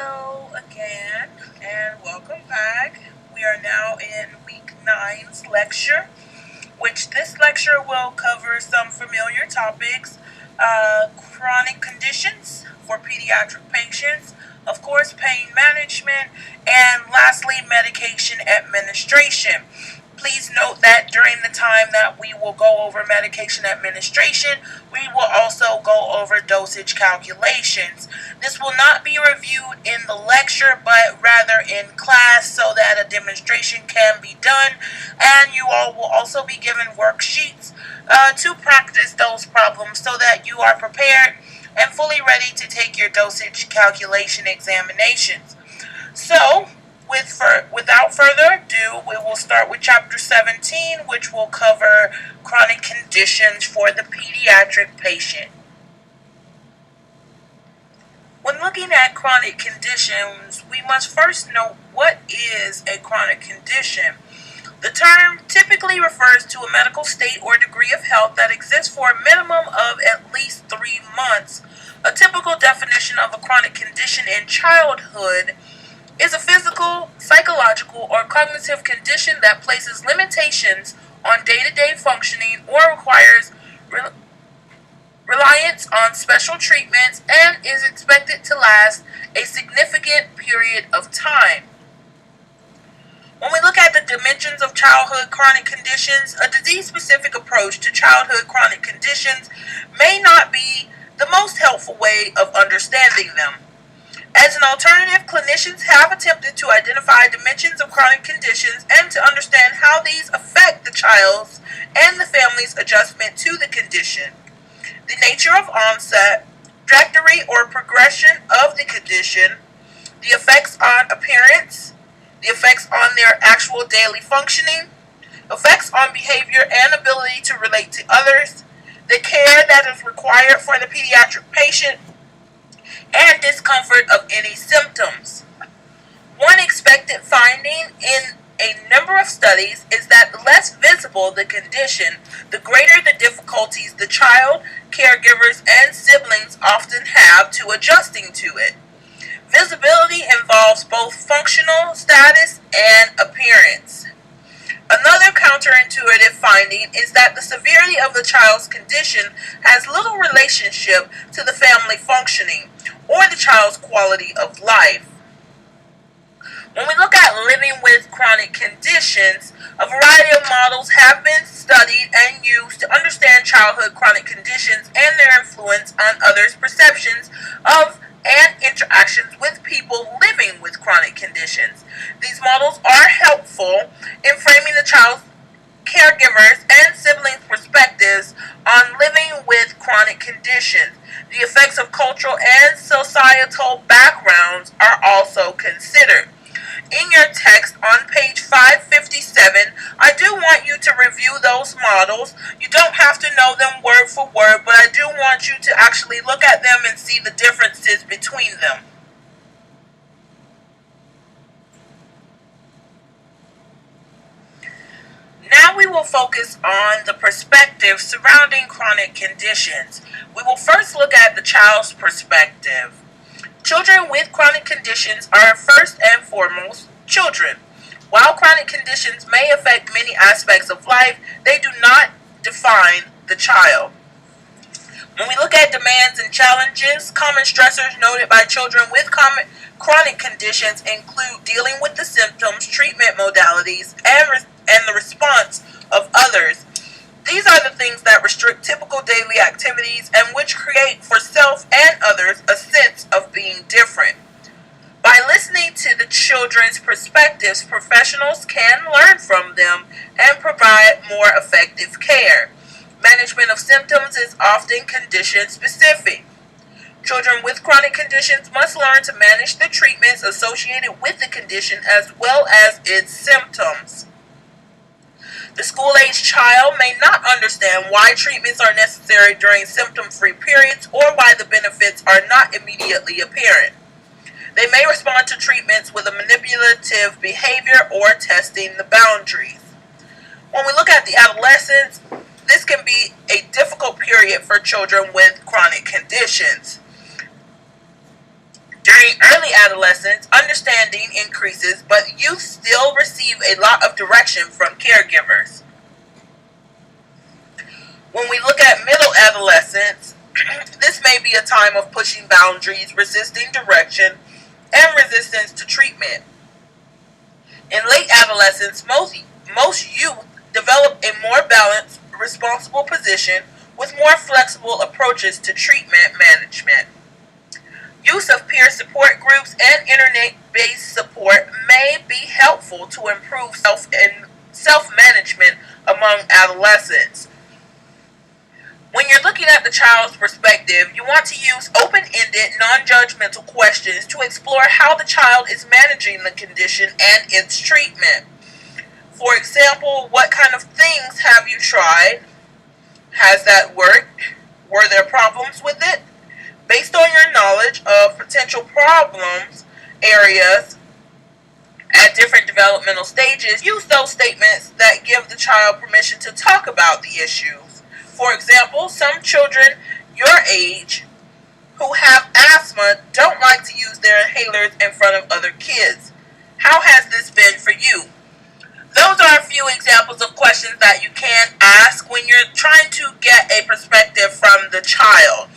Hello again, and welcome back. We are now in week 9's lecture, which this lecture will cover some familiar topics, chronic conditions for pediatric patients, of course, pain management, and lastly, medication administration. Please note that during the time that we will go over medication administration, we will also go over dosage calculations. This will not be reviewed in the lecture, but rather in class so that a demonstration can be done, and you all will also be given worksheets to practice those problems so that you are prepared and fully ready to take your dosage calculation examinations. So, without further ado, we will start with Chapter 17, which will cover chronic conditions for the pediatric patient. When looking at chronic conditions, we must first note what is a chronic condition. The term typically refers to a medical state or degree of health that exists for a minimum of at least 3 months. A typical definition of a chronic condition in childhood is a physical, psychological, or cognitive condition that places limitations on day-to-day functioning or requires reliance on special treatments and is expected to last a significant period of time. When we look at the dimensions of childhood chronic conditions, a disease-specific approach to childhood chronic conditions may not be the most helpful way of understanding them. As an alternative, clinicians have attempted to identify dimensions of chronic conditions and to understand how these affect the child's and the family's adjustment to the condition. The nature of onset, trajectory or progression of the condition, the effects on appearance, the effects on their actual daily functioning, effects on behavior and ability to relate to others, the care that is required for the pediatric patient, and discomfort of any symptoms. One expected finding in a number of studies is that the less visible the condition, the greater the difficulties the child, caregivers, and siblings often have to adjusting to it. Visibility involves both functional status and appearance. Another counterintuitive finding is that the severity of the child's condition has little relationship to the family functioning or the child's quality of life. When we look at living with chronic conditions, a variety of models have been studied and used to understand childhood chronic conditions and their influence on others' perceptions of and interactions with people living with chronic conditions. These models are helpful in framing the child's, caregivers, and siblings' perspectives on living with chronic conditions. The effects of cultural and societal backgrounds are also considered. In your text on page 557, I do want you to review those models. You don't have to know them word for word, but I do want you to actually look at them and see the differences between them. Now we will focus on the perspective surrounding chronic conditions. We will first look at the child's perspective. Children with chronic conditions are first and foremost children. While chronic conditions may affect many aspects of life, they do not define the child. When we look at demands and challenges, common stressors noted by children with chronic conditions include dealing with the symptoms, treatment modalities, and the response of others. These are the things that restrict typical daily activities and which create for self and others a sense of being different. By listening to the children's perspectives, professionals can learn from them and provide more effective care. Management of symptoms is often condition specific. Children with chronic conditions must learn to manage the treatments associated with the condition as well as its symptoms. The school-age child may not understand why treatments are necessary during symptom-free periods or why the benefits are not immediately apparent. They may respond to treatments with a manipulative behavior or testing the boundaries. When we look at the adolescents, this can be a difficult period for children with chronic conditions. During early adolescence, understanding increases, but youth still receive a lot of direction from caregivers. When we look at middle adolescence, this may be a time of pushing boundaries, resisting direction, and resistance to treatment. In late adolescence, most youth develop a more balanced, responsible position with more flexible approaches to treatment management. Use of peer support groups and internet-based support may be helpful to improve self-management among adolescents. When you're looking at the child's perspective, you want to use open-ended, non-judgmental questions to explore how the child is managing the condition and its treatment. For example, what kind of things have you tried? Has that worked? Were there problems with it? Based on your knowledge of potential problems areas at different developmental stages, use those statements that give the child permission to talk about the issues. For example, some children your age who have asthma don't like to use their inhalers in front of other kids. How has this been for you? Those are a few examples of questions that you can ask when you're trying to get a perspective from the child.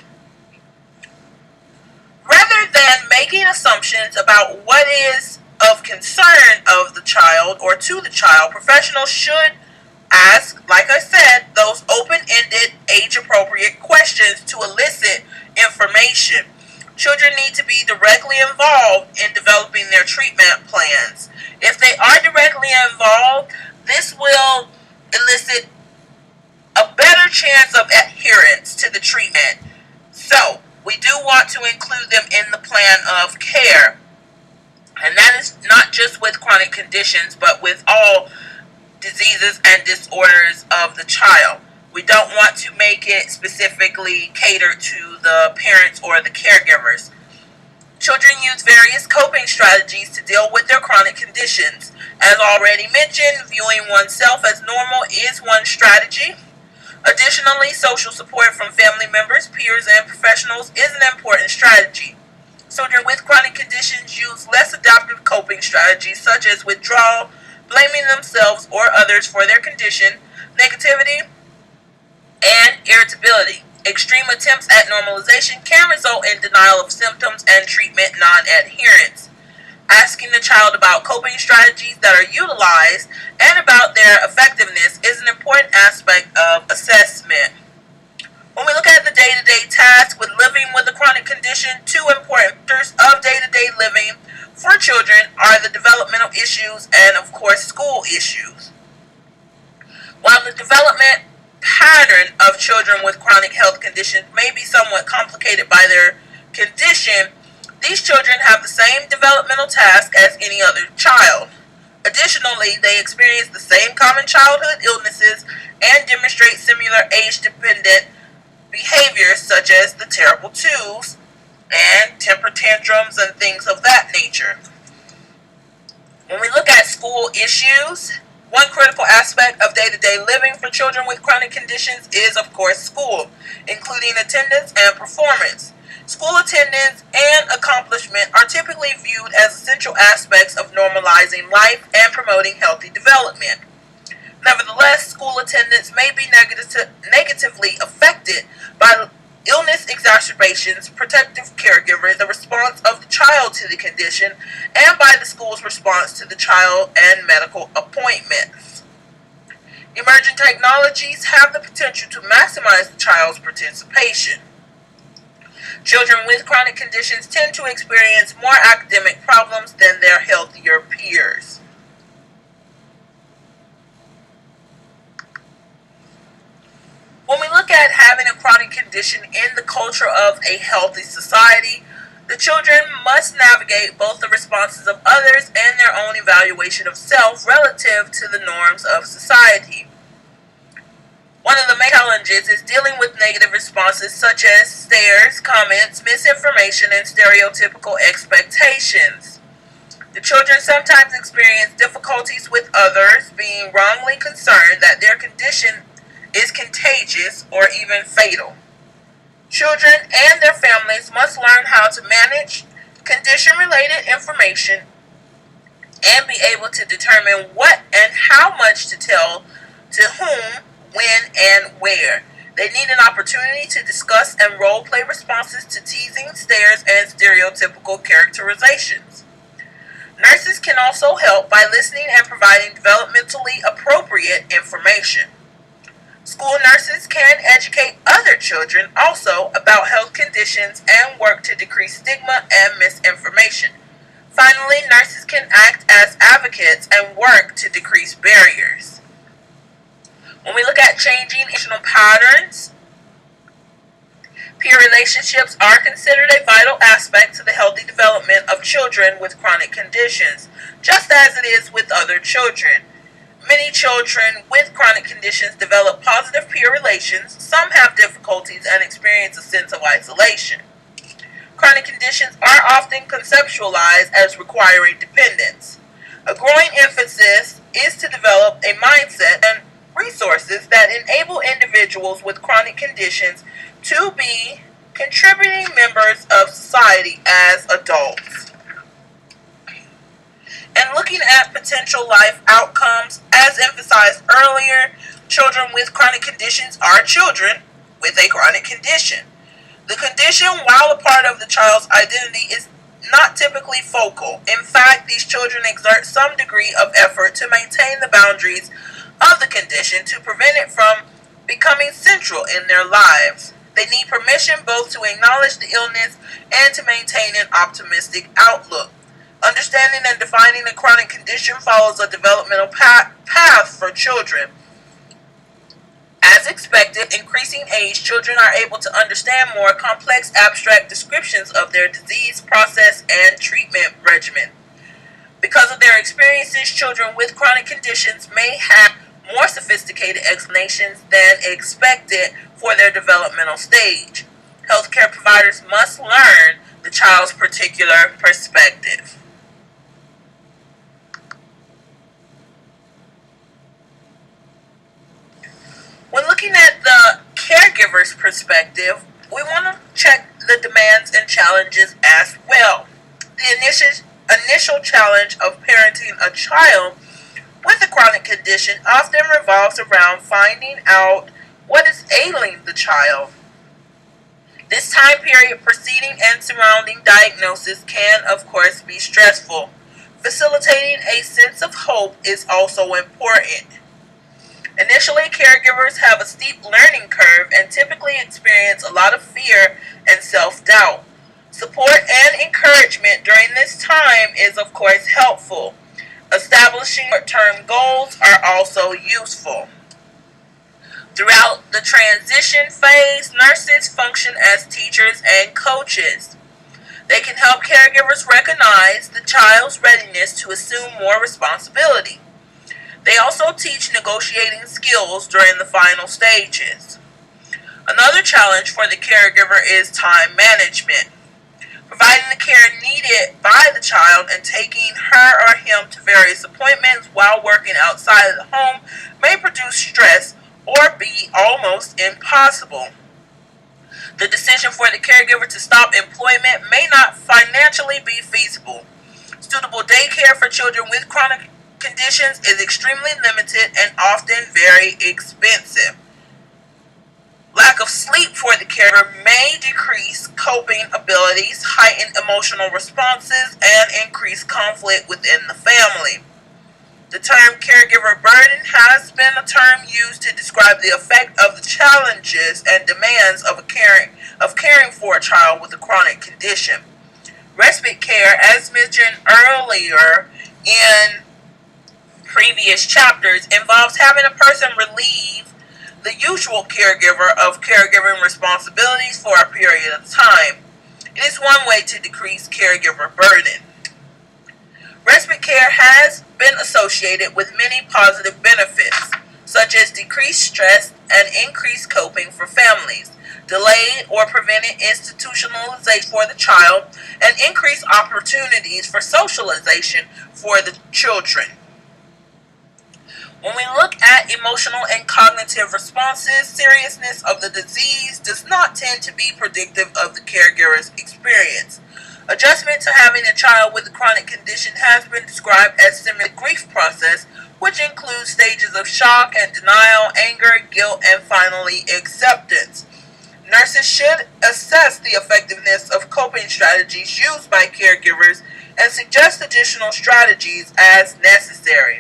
Rather than making assumptions about what is of concern of the child or to the child, professionals should ask, like I said, those open-ended, age-appropriate questions to elicit information. Children need to be directly involved in developing their treatment plans. If they are directly involved, this will elicit a better chance of adherence to the treatment. So, we do want to include them in the plan of care. And that is not just with chronic conditions, but with all diseases and disorders of the child. We don't want to make it specifically catered to the parents or the caregivers. Children use various coping strategies to deal with their chronic conditions. As already mentioned, viewing oneself as normal is one strategy. Additionally, social support from family members, peers, and professionals is an important strategy. Children with chronic conditions use less adaptive coping strategies such as withdrawal, blaming themselves or others for their condition, negativity, and irritability. Extreme attempts at normalization can result in denial of symptoms and treatment non-adherence. Asking the child about coping strategies that are utilized and about their effectiveness is an important aspect of assessment. When we look at the day-to-day tasks with living with a chronic condition, two important factors of day-to-day living for children are the developmental issues and, of course, school issues. While the development pattern of children with chronic health conditions may be somewhat complicated by their condition, these children have the same developmental task as any other child. Additionally, they experience the same common childhood illnesses and demonstrate similar age-dependent behaviors such as the terrible twos and temper tantrums and things of that nature. When we look at school issues, one critical aspect of day-to-day living for children with chronic conditions is, of course, school, including attendance and performance. School attendance and accomplishment are typically viewed as essential aspects of normalizing life and promoting healthy development. Nevertheless, school attendance may be negatively affected by illness exacerbations, protective caregivers, the response of the child to the condition, and by the school's response to the child and medical appointments. Emerging technologies have the potential to maximize the child's participation. Children with chronic conditions tend to experience more academic problems than their healthier peers. When we look at having a chronic condition in the culture of a healthy society, the children must navigate both the responses of others and their own evaluation of self relative to the norms of society. One of the main challenges is dealing with negative responses such as stares, comments, misinformation, and stereotypical expectations. The children sometimes experience difficulties with others being wrongly concerned that their condition is contagious or even fatal. Children and their families must learn how to manage condition-related information, and be able to determine what and how much to tell to whom, when, and where. They need an opportunity to discuss and role-play responses to teasing, stares, and stereotypical characterizations. Nurses can also help by listening and providing developmentally appropriate information. School nurses can educate other children also about health conditions and work to decrease stigma and misinformation. Finally, nurses can act as advocates and work to decrease barriers. When we look at changing emotional patterns, peer relationships are considered a vital aspect to the healthy development of children with chronic conditions, just as it is with other children. Many children with chronic conditions develop positive peer relations. Some have difficulties and experience a sense of isolation. Chronic conditions are often conceptualized as requiring dependence. A growing emphasis is to develop a mindset and resources that enable individuals with chronic conditions to be contributing members of society as adults. And looking at potential life outcomes, as emphasized earlier, children with chronic conditions are children with a chronic condition. The condition, while a part of the child's identity, is not typically focal. In fact, these children exert some degree of effort to maintain the boundaries of the condition to prevent it from becoming central in their lives. They need permission both to acknowledge the illness and to maintain an optimistic outlook. Understanding and defining a chronic condition follows a developmental path for children. As expected, increasing age, children are able to understand more complex abstract descriptions of their disease process and treatment regimen. Because of their experiences, children with chronic conditions may have more sophisticated explanations than expected for their developmental stage. Healthcare providers must learn the child's particular perspective. When looking at the caregiver's perspective, we want to check the demands and challenges as well. The initial challenge of parenting a child with a chronic condition often revolves around finding out what is ailing the child. This time period preceding and surrounding diagnosis can, of course, be stressful. Facilitating a sense of hope is also important. Initially, caregivers have a steep learning curve and typically experience a lot of fear and self-doubt. Support and encouragement during this time is, of course, helpful. Establishing short-term goals are also useful. Throughout the transition phase, nurses function as teachers and coaches. They can help caregivers recognize the child's readiness to assume more responsibility. They also teach negotiating skills during the final stages. Another challenge for the caregiver is time management. Providing the care needed by the child and taking her or him to various appointments while working outside of the home may produce stress or be almost impossible. The decision for the caregiver to stop employment may not financially be feasible. Suitable daycare for children with chronic conditions is extremely limited and often very expensive. Lack of sleep for the caregiver may decrease coping abilities, heighten emotional responses, and increase conflict within the family. The term caregiver burden has been a term used to describe the effect of the challenges and demands of caring for a child with a chronic condition. Respite care, as mentioned earlier in previous chapters, involves having a person relieve the usual caregiver of caregiving responsibilities for a period of time. It is one way to decrease caregiver burden. Respite care has been associated with many positive benefits, such as decreased stress and increased coping for families, delayed or prevented institutionalization for the child, and increased opportunities for socialization for the children. When we look at emotional and cognitive responses, seriousness of the disease does not tend to be predictive of the caregiver's experience. Adjustment to having a child with a chronic condition has been described as similar to the grief process, which includes stages of shock and denial, anger, guilt, and finally acceptance. Nurses should assess the effectiveness of coping strategies used by caregivers and suggest additional strategies as necessary.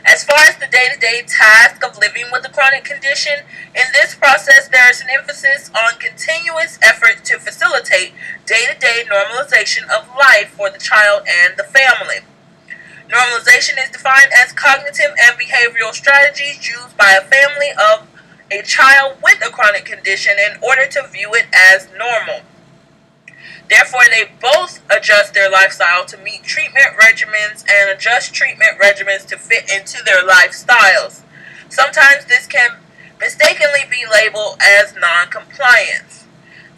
As far as the day-to-day task of living with a chronic condition, in this process there is an emphasis on continuous effort to facilitate day-to-day normalization of life for the child and the family. Normalization is defined as cognitive and behavioral strategies used by a family of a child with a chronic condition in order to view it as normal. Therefore, they both adjust their lifestyle to meet treatment regimens and adjust treatment regimens to fit into their lifestyles. Sometimes this can mistakenly be labeled as non-compliance.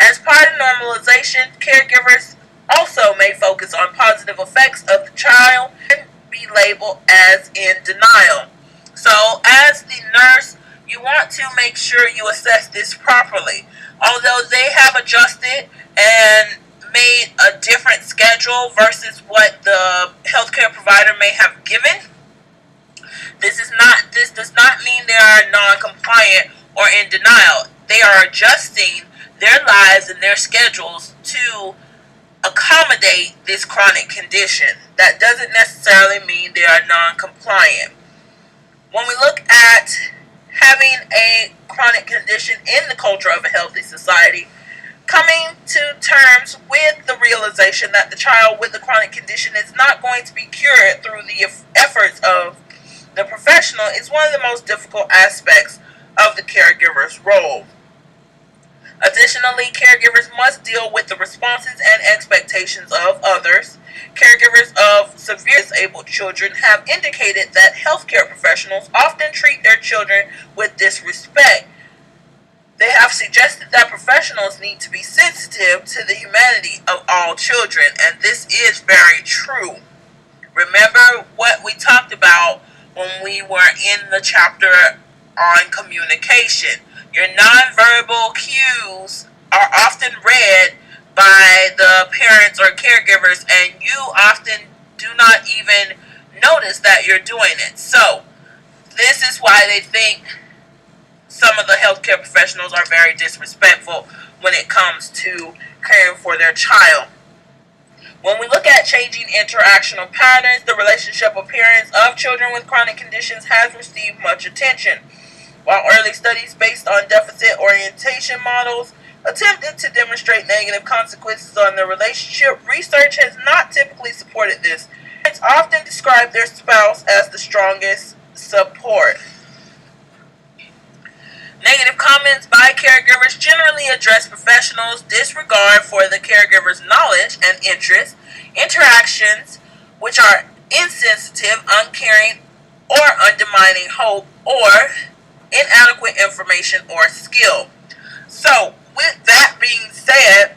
As part of normalization, caregivers also may focus on positive effects of the child and be labeled as in denial. So, as the nurse, you want to make sure you assess this properly. Although they have adjusted and made a different schedule versus what the healthcare provider may have given, this does not mean they are non-compliant or in denial. They are adjusting their lives and their schedules to accommodate this chronic condition. That doesn't necessarily mean they are non-compliant. When we look at having a chronic condition in the culture of a healthy society, coming to terms with the realization that the child with the chronic condition is not going to be cured through the efforts of the professional is one of the most difficult aspects of the caregiver's role. Additionally, caregivers must deal with the responses and expectations of others. Caregivers of severely disabled children have indicated that healthcare professionals often treat their children with disrespect. They have suggested that professionals need to be sensitive to the humanity of all children, and this is very true. Remember what we talked about when we were in the chapter on communication. Your nonverbal cues are often read by the parents or caregivers, and you often do not even notice that you're doing it. So, this is why they think some of the healthcare professionals are very disrespectful when it comes to caring for their child. When we look at changing interactional patterns, the relationship appearance of children with chronic conditions has received much attention. While early studies based on deficit orientation models attempted to demonstrate negative consequences on their relationship, research has not typically supported this. Parents often describe their spouse as the strongest support. Negative comments by caregivers generally address professionals' disregard for the caregiver's knowledge and interest, interactions which are insensitive, uncaring, or undermining hope, or inadequate information or skill. So, with that being said,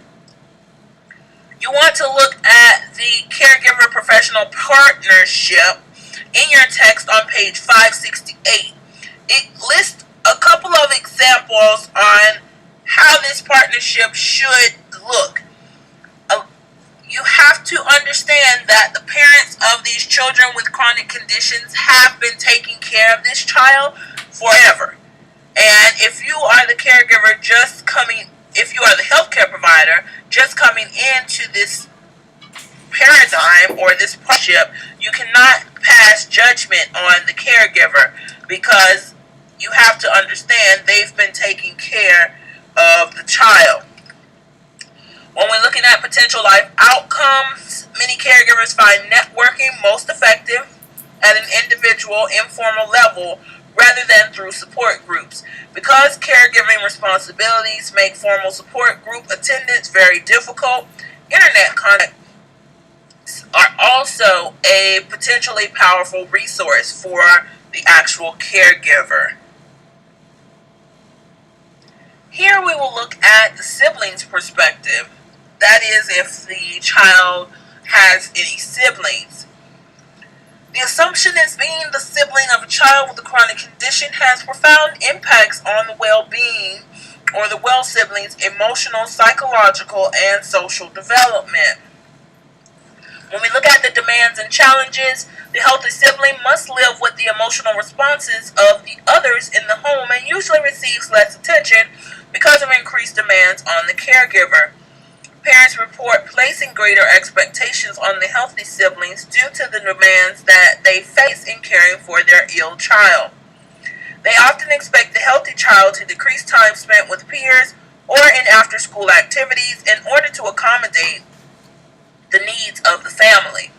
you want to look at the caregiver professional partnership in your text on page 568. It lists a couple of examples on how this partnership should look. You have to understand that the parents of these children with chronic conditions have been taking care of this child forever. And if you are the caregiver if you are the healthcare provider just coming into this paradigm or this partnership, you cannot pass judgment on the caregiver, because you have to understand they've been taking care of the child. When we're looking at potential life outcomes, many caregivers find networking most effective at an individual, informal level rather than through support groups. Because caregiving responsibilities make formal support group attendance very difficult, internet contacts are also a potentially powerful resource for the actual caregiver. Here we will look at the siblings' perspective. That is, if the child has any siblings. The assumption is being the sibling of a child with a chronic condition has profound impacts on the well-being or the well siblings' emotional, psychological, and social development. When we look at the demands and challenges, the healthy sibling must live with the emotional responses of the others in the home and usually receives less attention because of increased demands on the caregiver. Parents report placing greater expectations on the healthy siblings due to the demands that they face in caring for their ill child. They often expect the healthy child to decrease time spent with peers or in after-school activities in order to accommodate the needs of the family.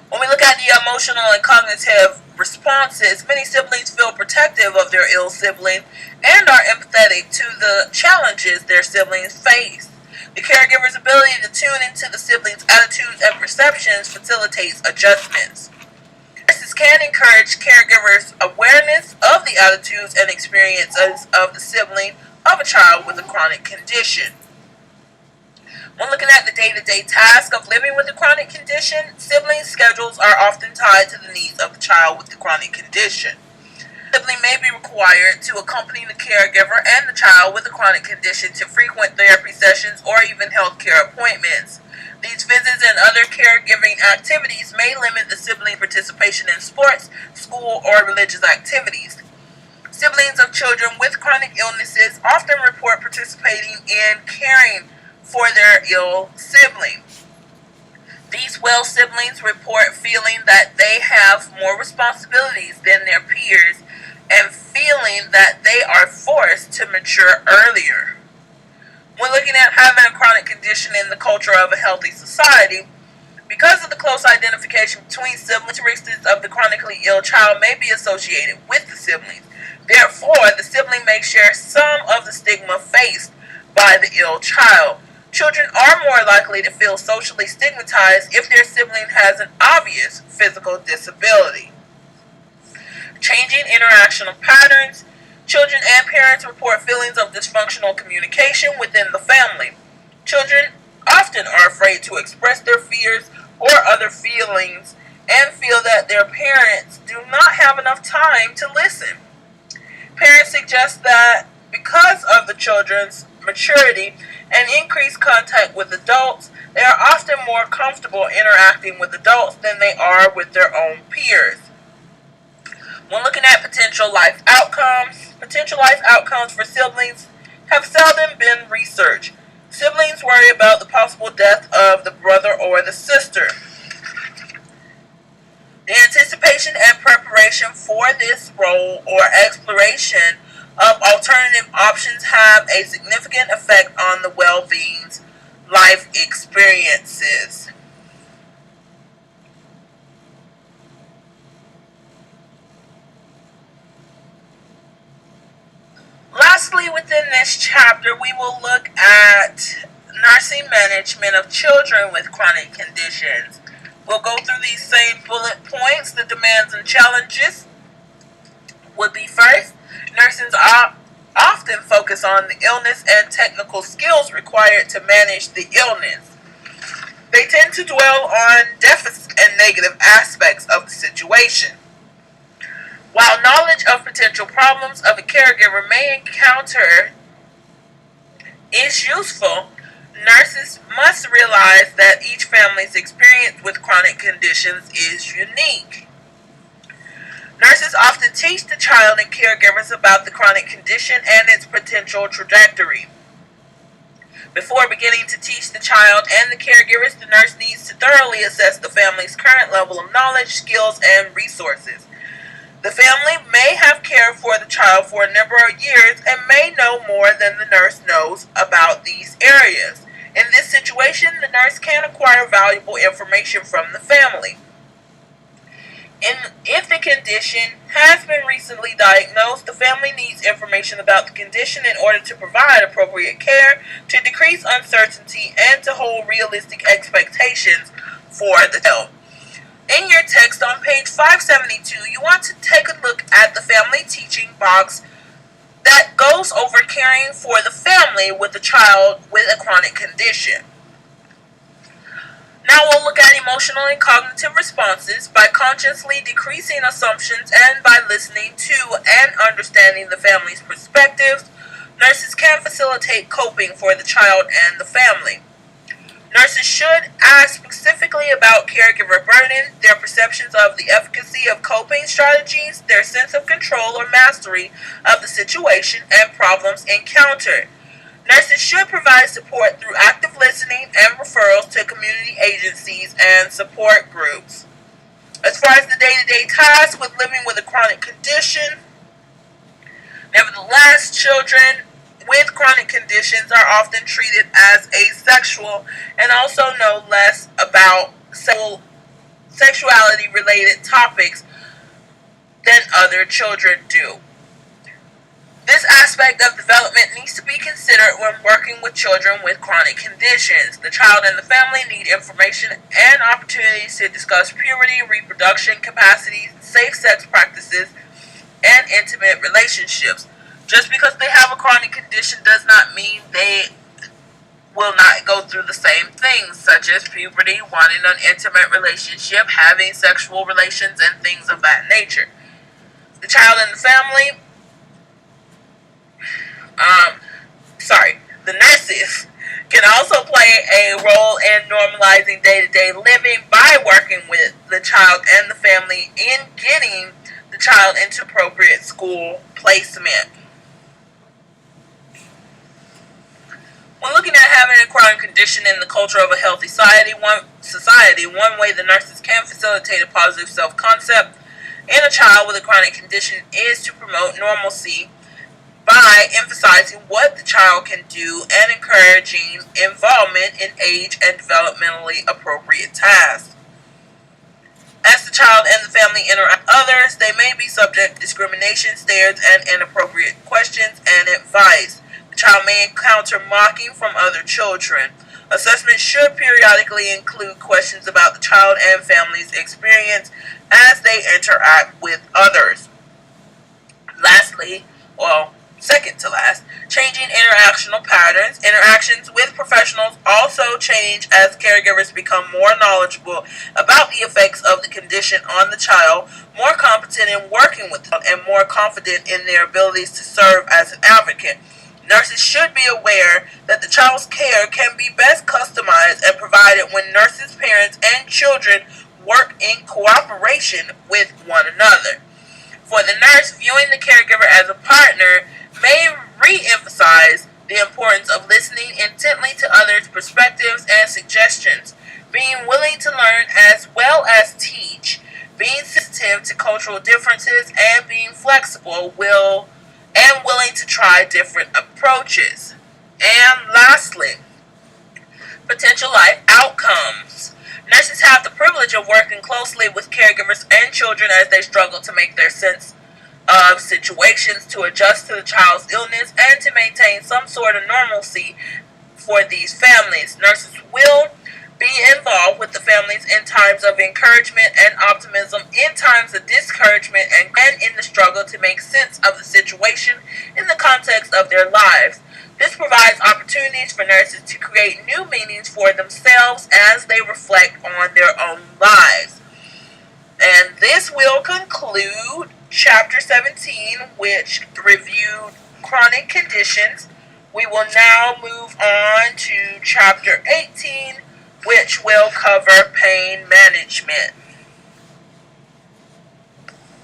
When we look at the emotional and cognitive responses, many siblings feel protective of their ill sibling and are empathetic to the challenges their siblings face. The caregiver's ability to tune into the siblings' attitudes and perceptions facilitates adjustments. Nurses can encourage caregivers' awareness of the attitudes and experiences of the sibling of a child with a chronic condition. When looking at the day-to-day task of living with a chronic condition, sibling schedules are often tied to the needs of the child with the chronic condition. The sibling may be required to accompany the caregiver and the child with a chronic condition to frequent therapy sessions or even health care appointments. These visits and other caregiving activities may limit the sibling participation in sports, school, or religious activities. Siblings of children with chronic illnesses often report participating in caring for their ill sibling. These well siblings report feeling that they have more responsibilities than their peers and feeling that they are forced to mature earlier. When looking at having a chronic condition in the culture of a healthy society, because of the close identification between siblings, characteristics of the chronically ill child may be associated with the siblings. Therefore, the sibling may share some of the stigma faced by the ill child. Children are more likely to feel socially stigmatized if their sibling has an obvious physical disability. Changing interactional patterns. Children and parents report feelings of dysfunctional communication within the family. Children often are afraid to express their fears or other feelings and feel that their parents do not have enough time to listen. Parents suggest that because of the children's maturity and increased contact with adults, they are often more comfortable interacting with adults than they are with their own peers. When looking at potential life outcomes for siblings have seldom been researched. Siblings worry about the possible death of the brother or the sister. The anticipation and preparation for this role or exploration of alternative options have a significant effect on the well-being's life experiences. Lastly, within this chapter, we will look at nursing management of children with chronic conditions. We'll go through these same bullet points. The demands and challenges would be first, nurses often focus on the illness and technical skills required to manage the illness. They tend to dwell on deficits and negative aspects of the situation. While knowledge of potential problems of a caregiver may encounter is useful, nurses must realize that each family's experience with chronic conditions is unique. Nurses often teach the child and caregivers about the chronic condition and its potential trajectory. Before beginning to teach the child and the caregivers, the nurse needs to thoroughly assess the family's current level of knowledge, skills, and resources. The family may have cared for the child for a number of years and may know more than the nurse knows about these areas. In this situation, the nurse can acquire valuable information from the family. If the condition has been recently diagnosed, the family needs information about the condition in order to provide appropriate care, to decrease uncertainty, and to hold realistic expectations for the child. In your text on page 572, you want to take a look at the family teaching box that goes over caring for the family with a child with a chronic condition. Now we'll look at emotional and cognitive responses by consciously decreasing assumptions and by listening to and understanding the family's perspectives. Nurses can facilitate coping for the child and the family. Nurses should ask specifically about caregiver burden, their perceptions of the efficacy of coping strategies, their sense of control or mastery of the situation and problems encountered. Nurses should provide support through active listening and referrals to community agencies and support groups. As far as the day-to-day tasks with living with a chronic condition, nevertheless, children with chronic conditions are often treated as asexual and also know less about sexuality-related topics than other children do. This aspect of development needs to be considered when working with children with chronic conditions. The child and the family need information and opportunities to discuss puberty, reproduction capacities, safe sex practices, and intimate relationships. Just because they have a chronic condition does not mean they will not go through the same things, such as puberty, wanting an intimate relationship, having sexual relations, and things of that nature. The child and the family, the nurses can also play a role in normalizing day-to-day living by working with the child and the family in getting the child into appropriate school placement. When looking at having a chronic condition in the culture of a healthy society, one way the nurses can facilitate a positive self-concept in a child with a chronic condition is to promote normalcy by emphasizing what the child can do and encouraging involvement in age and developmentally appropriate tasks. As the child and the family interact with others, they may be subject to discrimination, stares, and inappropriate questions and advice. The child may encounter mocking from other children. Assessment should periodically include questions about the child and family's experience as they interact with others. Second to last, changing interactional patterns. Interactions with professionals also change as caregivers become more knowledgeable about the effects of the condition on the child, more competent in working with them, and more confident in their abilities to serve as an advocate. Nurses should be aware that the child's care can be best customized and provided when nurses, parents, and children work in cooperation with one another. For the nurse, viewing the caregiver as a partner may re-emphasize the importance of listening intently to others' perspectives and suggestions, being willing to learn as well as teach, being sensitive to cultural differences, and being flexible and willing to try different approaches. And lastly, potential life outcomes. Nurses have the privilege of working closely with caregivers and children as they struggle to make their sense of situations, to adjust to the child's illness, and to maintain some sort of normalcy for these families. Nurses will be involved with the families in times of encouragement and optimism, in times of discouragement, and in the struggle to make sense of the situation in the context of their lives. This provides opportunities for nurses to create new meanings for themselves as they reflect on their own lives. And this will conclude Chapter 17, which reviewed chronic conditions. We will now move on to Chapter 18, which will cover pain management.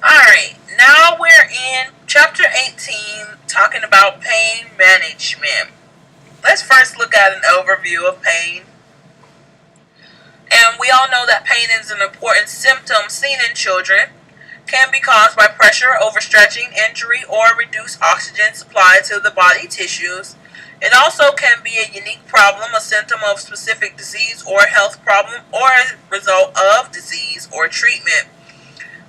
Alright, now we're in Chapter 18, talking about pain management. Let's first look at an overview of pain. And we all know that pain is an important symptom seen in children. Can be caused by pressure, overstretching, injury, or reduced oxygen supply to the body tissues. It also can be a unique problem, a symptom of specific disease or health problem, or a result of disease or treatment.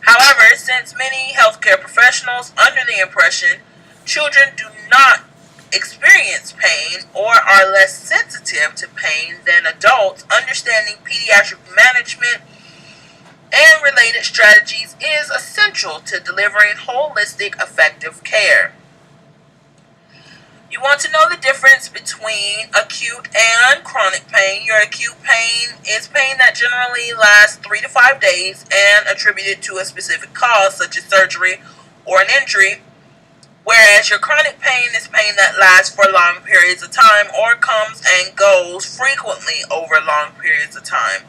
However, since many healthcare professionals are under the impression children do not experience pain or are less sensitive to pain than adults, understanding pediatric management and related strategies is essential to delivering holistic, effective care. You want to know the difference between acute and chronic pain. Your acute pain is pain that generally lasts 3 to 5 days and attributed to a specific cause, such as surgery or an injury. whereas your chronic pain is pain that lasts for long periods of time or comes and goes frequently over long periods of time.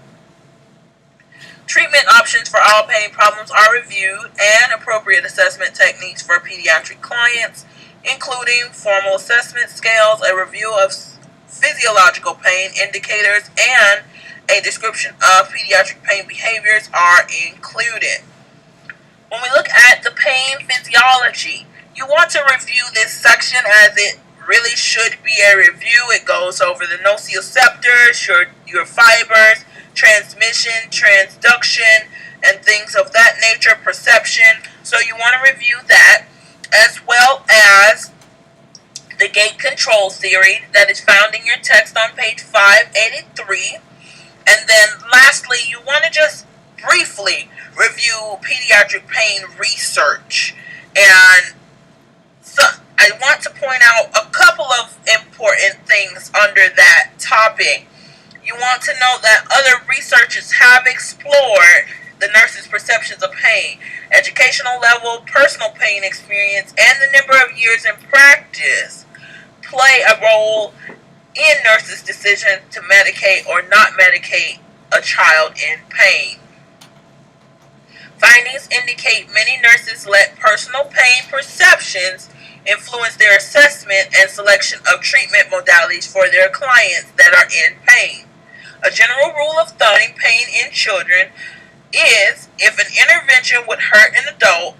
Treatment options for all pain problems are reviewed, and appropriate assessment techniques for pediatric clients, including formal assessment scales, a review of physiological pain indicators, and a description of pediatric pain behaviors are included. When we look at the pain physiology, you want to review this section as it really should be a review. It goes over the nociceptors, your fibers, transmission, transduction, and things of that nature, perception. So you want to review that, as well as the gate control theory that is found in your text on page 583. And then lastly, you want to just briefly review pediatric pain research. And so I want to point out a couple of important things under that topic. You want to know that other researchers have explored the nurse's perceptions of pain, educational level, personal pain experience, and the number of years in practice play a role in nurses' decision to medicate or not medicate a child in pain. Findings indicate many nurses let personal pain perceptions influence their assessment and selection of treatment modalities for their clients that are in pain. A general rule of thumb in pain in children is if an intervention would hurt an adult,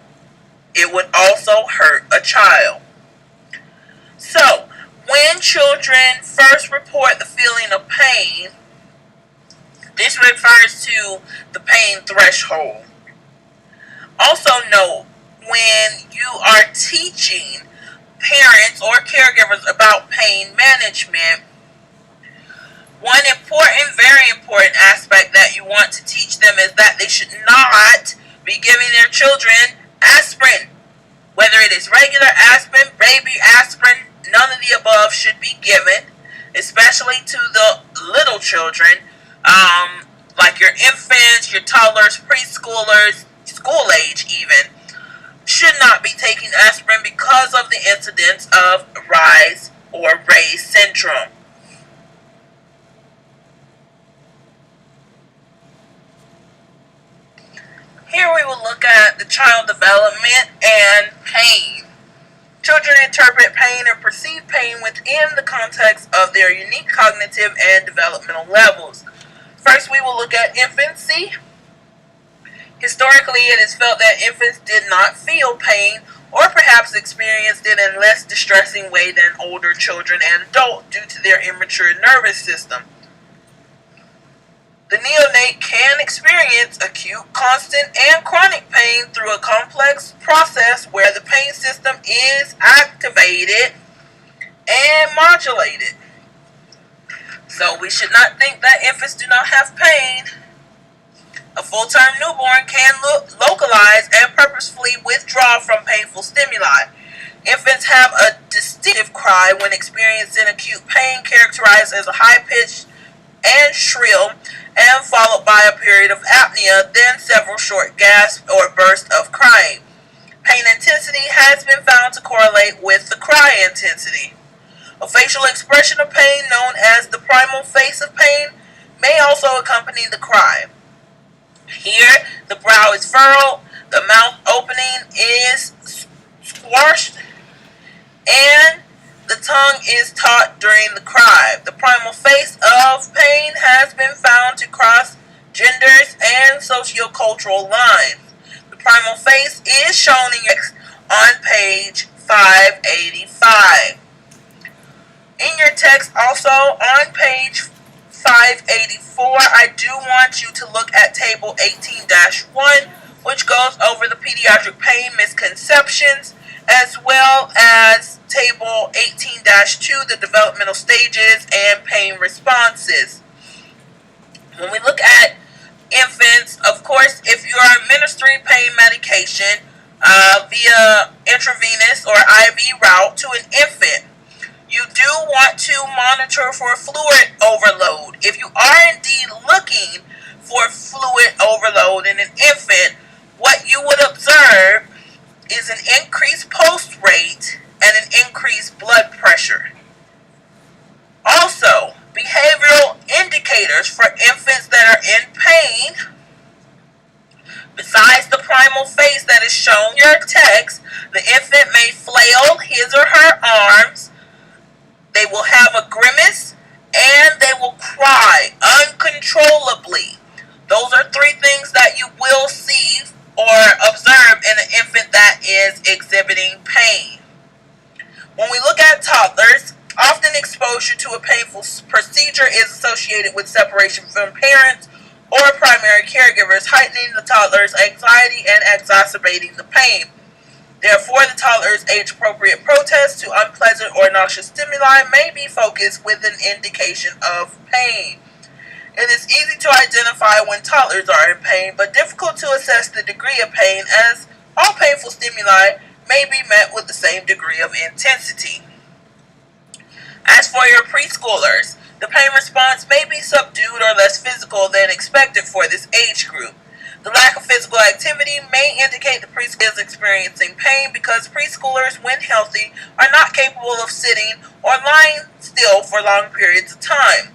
it would also hurt a child. So, when children first report the feeling of pain, this refers to the pain threshold. Also note, when you are teaching parents or caregivers about pain management, one important, very important aspect that you want to teach them is that they should not be giving their children aspirin. Whether it is regular aspirin, baby aspirin, none of the above should be given, especially to the little children, like your infants, your toddlers, preschoolers, school age even, should not be taking aspirin because of the incidence of Rise or Ray's syndrome. Here we will look at the child development and pain. Children interpret pain and perceive pain within the context of their unique cognitive and developmental levels. First, we will look at infancy. Historically, it is felt that infants did not feel pain or perhaps experienced it in less distressing way than older children and adults due to their immature nervous system. The neonate can experience acute, constant, and chronic pain through a complex process where the pain system is activated and modulated. So we should not think that infants do not have pain. A full-term newborn can localize and purposefully withdraw from painful stimuli. Infants have a distinctive cry when experiencing acute pain, characterized as a high-pitched and shrill, and followed by a period of apnea, then several short gasps or bursts of crying. Pain intensity has been found to correlate with the cry intensity. A facial expression of pain, known as the primal face of pain, may also accompany the cry. Here, the brow is furrowed, the mouth opening is squashed, and the tongue is taut during the cry. The primal face of pain has been found to cross genders and sociocultural lines. The primal face is shown in on page 585. In your text, also on page 584, I do want you to look at table 18-1, which goes over the pediatric pain misconceptions, as well as table 18-2, the developmental stages and pain responses. When we look at infants, of course, if you are administering pain medication via intravenous or IV route to an infant, you do want to monitor for fluid overload. If you are indeed looking for fluid overload in an infant, what you would observe is an increased pulse rate infants that are in pain, besides the primal phase that is shown in your text, the infant may flail his or her arms, they will have a grimace, and they will cry uncontrollably. Those are three things that you will see or observe in an infant that is exhibiting pain. When we look at toddlers, often exposure to a painful procedure is associated with separation from parents or primary caregivers, heightening the toddler's anxiety and exacerbating the pain. Therefore, the toddler's age-appropriate protest to unpleasant or noxious stimuli may be focused with an indication of pain. It is easy to identify when toddlers are in pain, but difficult to assess the degree of pain, as all painful stimuli may be met with the same degree of intensity. As for your preschoolers, the pain response may be subdued or less physical than expected for this age group. The lack of physical activity may indicate the preschooler is experiencing pain because preschoolers, when healthy, are not capable of sitting or lying still for long periods of time.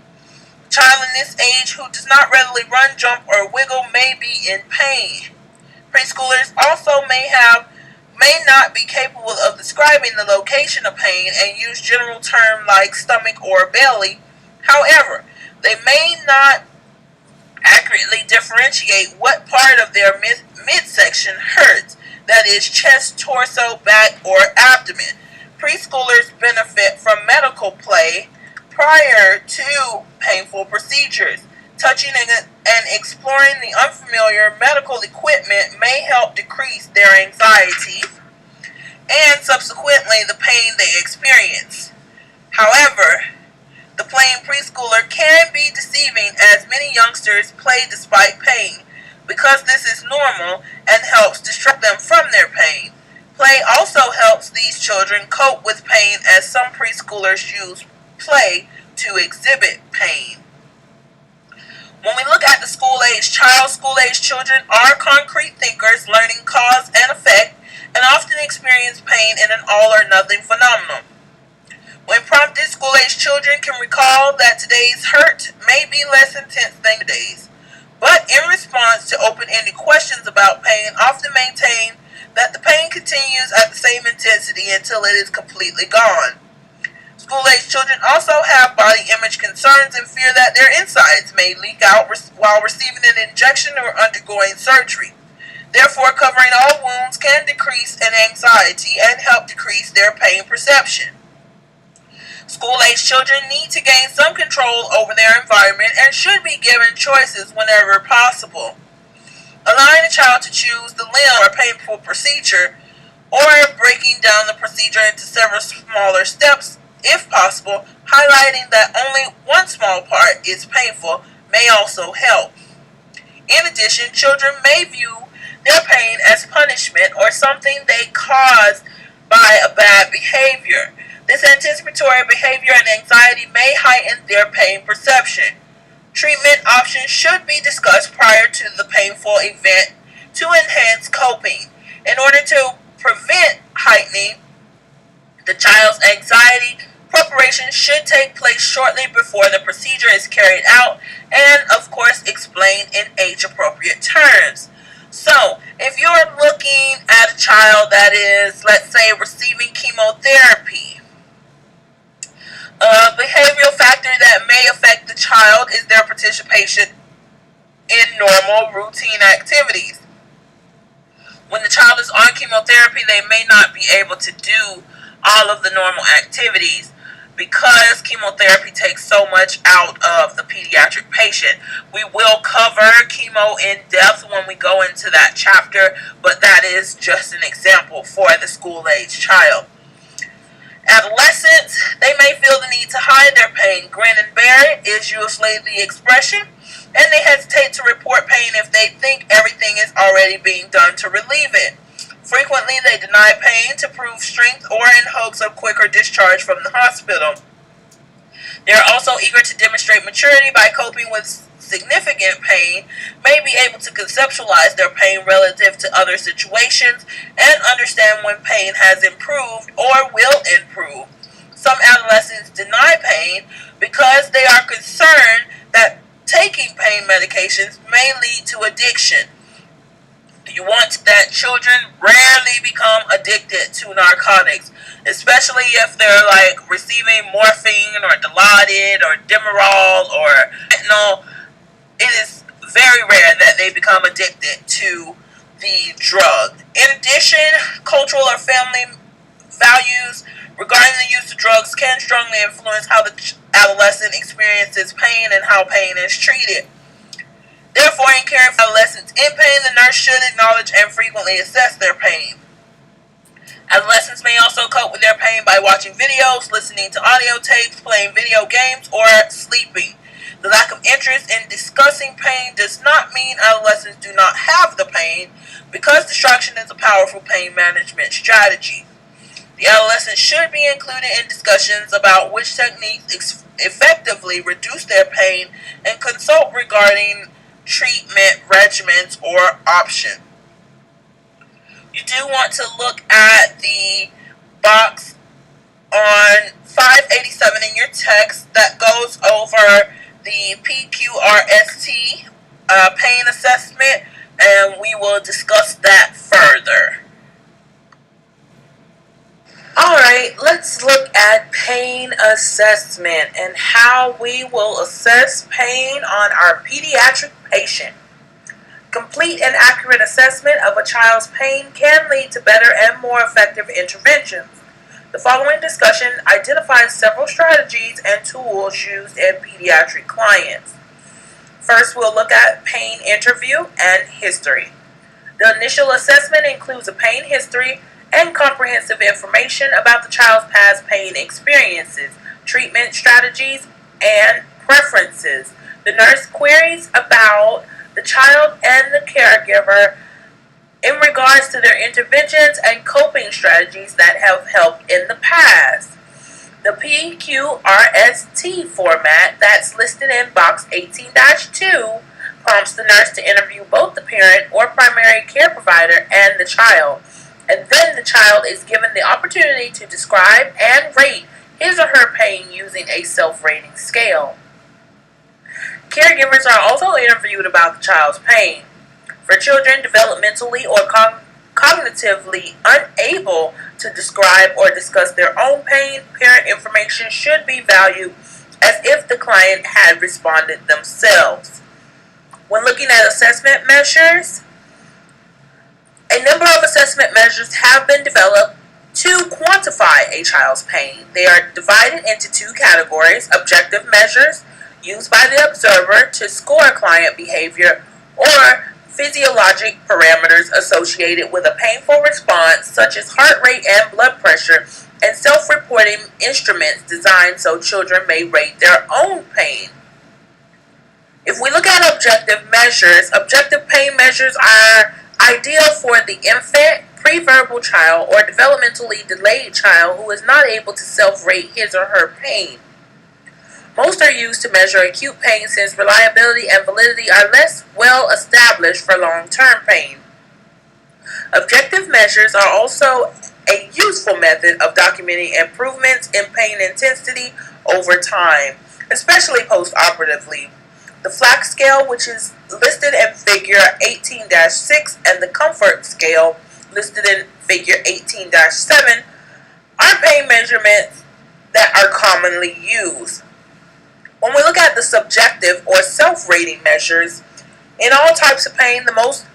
A child in this age who does not readily run, jump, or wiggle may be in pain. Preschoolers also may not be capable of describing the location of pain and use general terms like stomach or belly. However, they may not accurately differentiate what part of their midsection hurts, that is, chest, torso, back, or abdomen. Preschoolers benefit from medical play prior to painful procedures. Touching and exploring the unfamiliar medical equipment may help decrease their anxiety and subsequently the pain they experience. However, the playing preschooler can be deceiving, as many youngsters play despite pain, because this is normal and helps distract them from their pain. Play also helps these children cope with pain, as some preschoolers use play to exhibit pain. When we look at the school-age child, school-age children are concrete thinkers, learning cause and effect, and often experience pain in an all-or-nothing phenomenon. When prompted, school-age children can recall that today's hurt may be less intense than today's, but in response to open-ended questions about pain, often maintain that the pain continues at the same intensity until it is completely gone. School-age children also have body image concerns and fear that their insides may leak out while receiving an injection or undergoing surgery. Therefore, covering all wounds can decrease an anxiety and help decrease their pain perception. School-age children need to gain some control over their environment and should be given choices whenever possible. Allowing a child to choose the limb or painful procedure, or breaking down the procedure into several smaller steps, if possible, highlighting that only one small part is painful, may also help. In addition, children may view their pain as punishment or something they caused by a bad behavior. This anticipatory behavior and anxiety may heighten their pain perception. Treatment options should be discussed prior to the painful event to enhance coping. In order to prevent heightening the child's anxiety, preparation should take place shortly before the procedure is carried out and, of course, explained in age-appropriate terms. So, if you're looking at a child that is, let's say, receiving chemotherapy, a behavioral factor that may affect the child is their participation in normal routine activities. When the child is on chemotherapy, they may not be able to do all of the normal activities because chemotherapy takes so much out of the pediatric patient. We will cover chemo in depth when we go into that chapter, but that is just an example for the school-age child. Adolescents, they may feel the need to hide their pain. Grin and bear it is usually the expression, and they hesitate to report pain if they think everything is already being done to relieve it. Frequently, they deny pain to prove strength or in hopes of quicker discharge from the hospital. They are also eager to demonstrate maturity by coping with significant pain, may be able to conceptualize their pain relative to other situations, and understand when pain has improved or will improve. Some adolescents deny pain because they are concerned that taking pain medications may lead to addiction. You want that children rarely become addicted to narcotics, especially if they're like receiving morphine or Dilaudid or Demerol or fentanyl. It is very rare that they become addicted to the drug. In addition, cultural or family values regarding the use of drugs can strongly influence how the adolescent experiences pain and how pain is treated. Therefore, in caring for adolescents in pain, the nurse should acknowledge and frequently assess their pain. Adolescents may also cope with their pain by watching videos, listening to audio tapes, playing video games, or sleeping. The lack of interest in discussing pain does not mean adolescents do not have the pain, because distraction is a powerful pain management strategy. The adolescent should be included in discussions about which techniques effectively reduce their pain and consult regarding treatment regimens or options. You do want to look at the box on 587 in your text that goes over the PQRST pain assessment, and we will discuss that further. Alright, let's look at pain assessment and how we will assess pain on our pediatric patient. Complete and accurate assessment of a child's pain can lead to better and more effective interventions. The following discussion identifies several strategies and tools used in pediatric clients. First, we'll look at pain interview and history. The initial assessment includes a pain history and comprehensive information about the child's past pain experiences, treatment strategies, and preferences. The nurse queries about the child and the caregiver in regards to their interventions and coping strategies that have helped in the past. The PQRST format that's listed in box 18-2 prompts the nurse to interview both the parent or primary care provider and the child. And then the child is given the opportunity to describe and rate his or her pain using a self-rating scale. Caregivers are also interviewed about the child's pain. For children developmentally or cognitively unable to describe or discuss their own pain, parent information should be valued as if the client had responded themselves. When looking at assessment measures, a number of assessment measures have been developed to quantify a child's pain. They are divided into two categories: objective measures used by the observer to score client behavior, or physiologic parameters associated with a painful response such as heart rate and blood pressure, and self-reporting instruments designed so children may rate their own pain. If we look at objective measures, objective pain measures are ideal for the infant, pre-verbal child, or developmentally delayed child who is not able to self-rate his or her pain. Most are used to measure acute pain since reliability and validity are less well established for long-term pain. Objective measures are also a useful method of documenting improvements in pain intensity over time, especially post-operatively. The FLAC scale, which is listed in figure 18-6, and the comfort scale, listed in figure 18-7, are pain measurements that are commonly used. When we look at the subjective or self-rating measures, in all types of pain, the most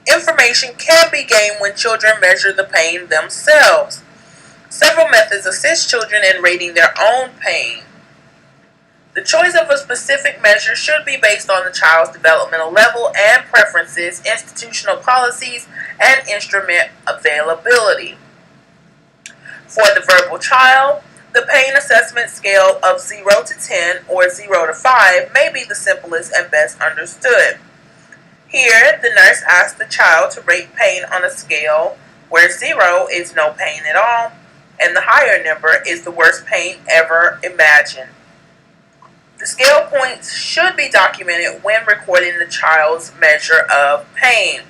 information can be gained when children measure the pain themselves. Several methods assist children in rating their own pain. The choice of a specific measure should be based on the child's developmental level and preferences, institutional policies, and instrument availability. For the verbal child, the pain assessment scale of 0 to 10 or 0 to 5 may be the simplest and best understood. Here, the nurse asks the child to rate pain on a scale where 0 is no pain at all, and the higher number is the worst pain ever imagined. The scale points should be documented when recording the child's measure of pain.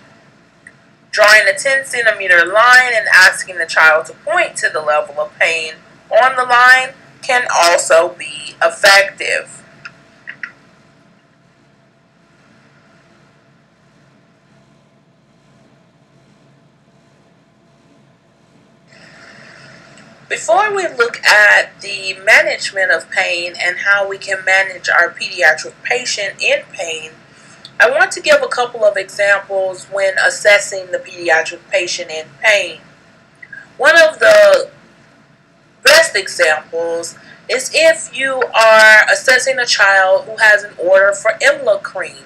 Drawing a 10 centimeter line and asking the child to point to the level of pain on the line can also be effective. Before we look at the management of pain and how we can manage our pediatric patient in pain, I want to give a couple of examples when assessing the pediatric patient in pain. One of the best examples is if you are assessing a child who has an order for EMLA cream.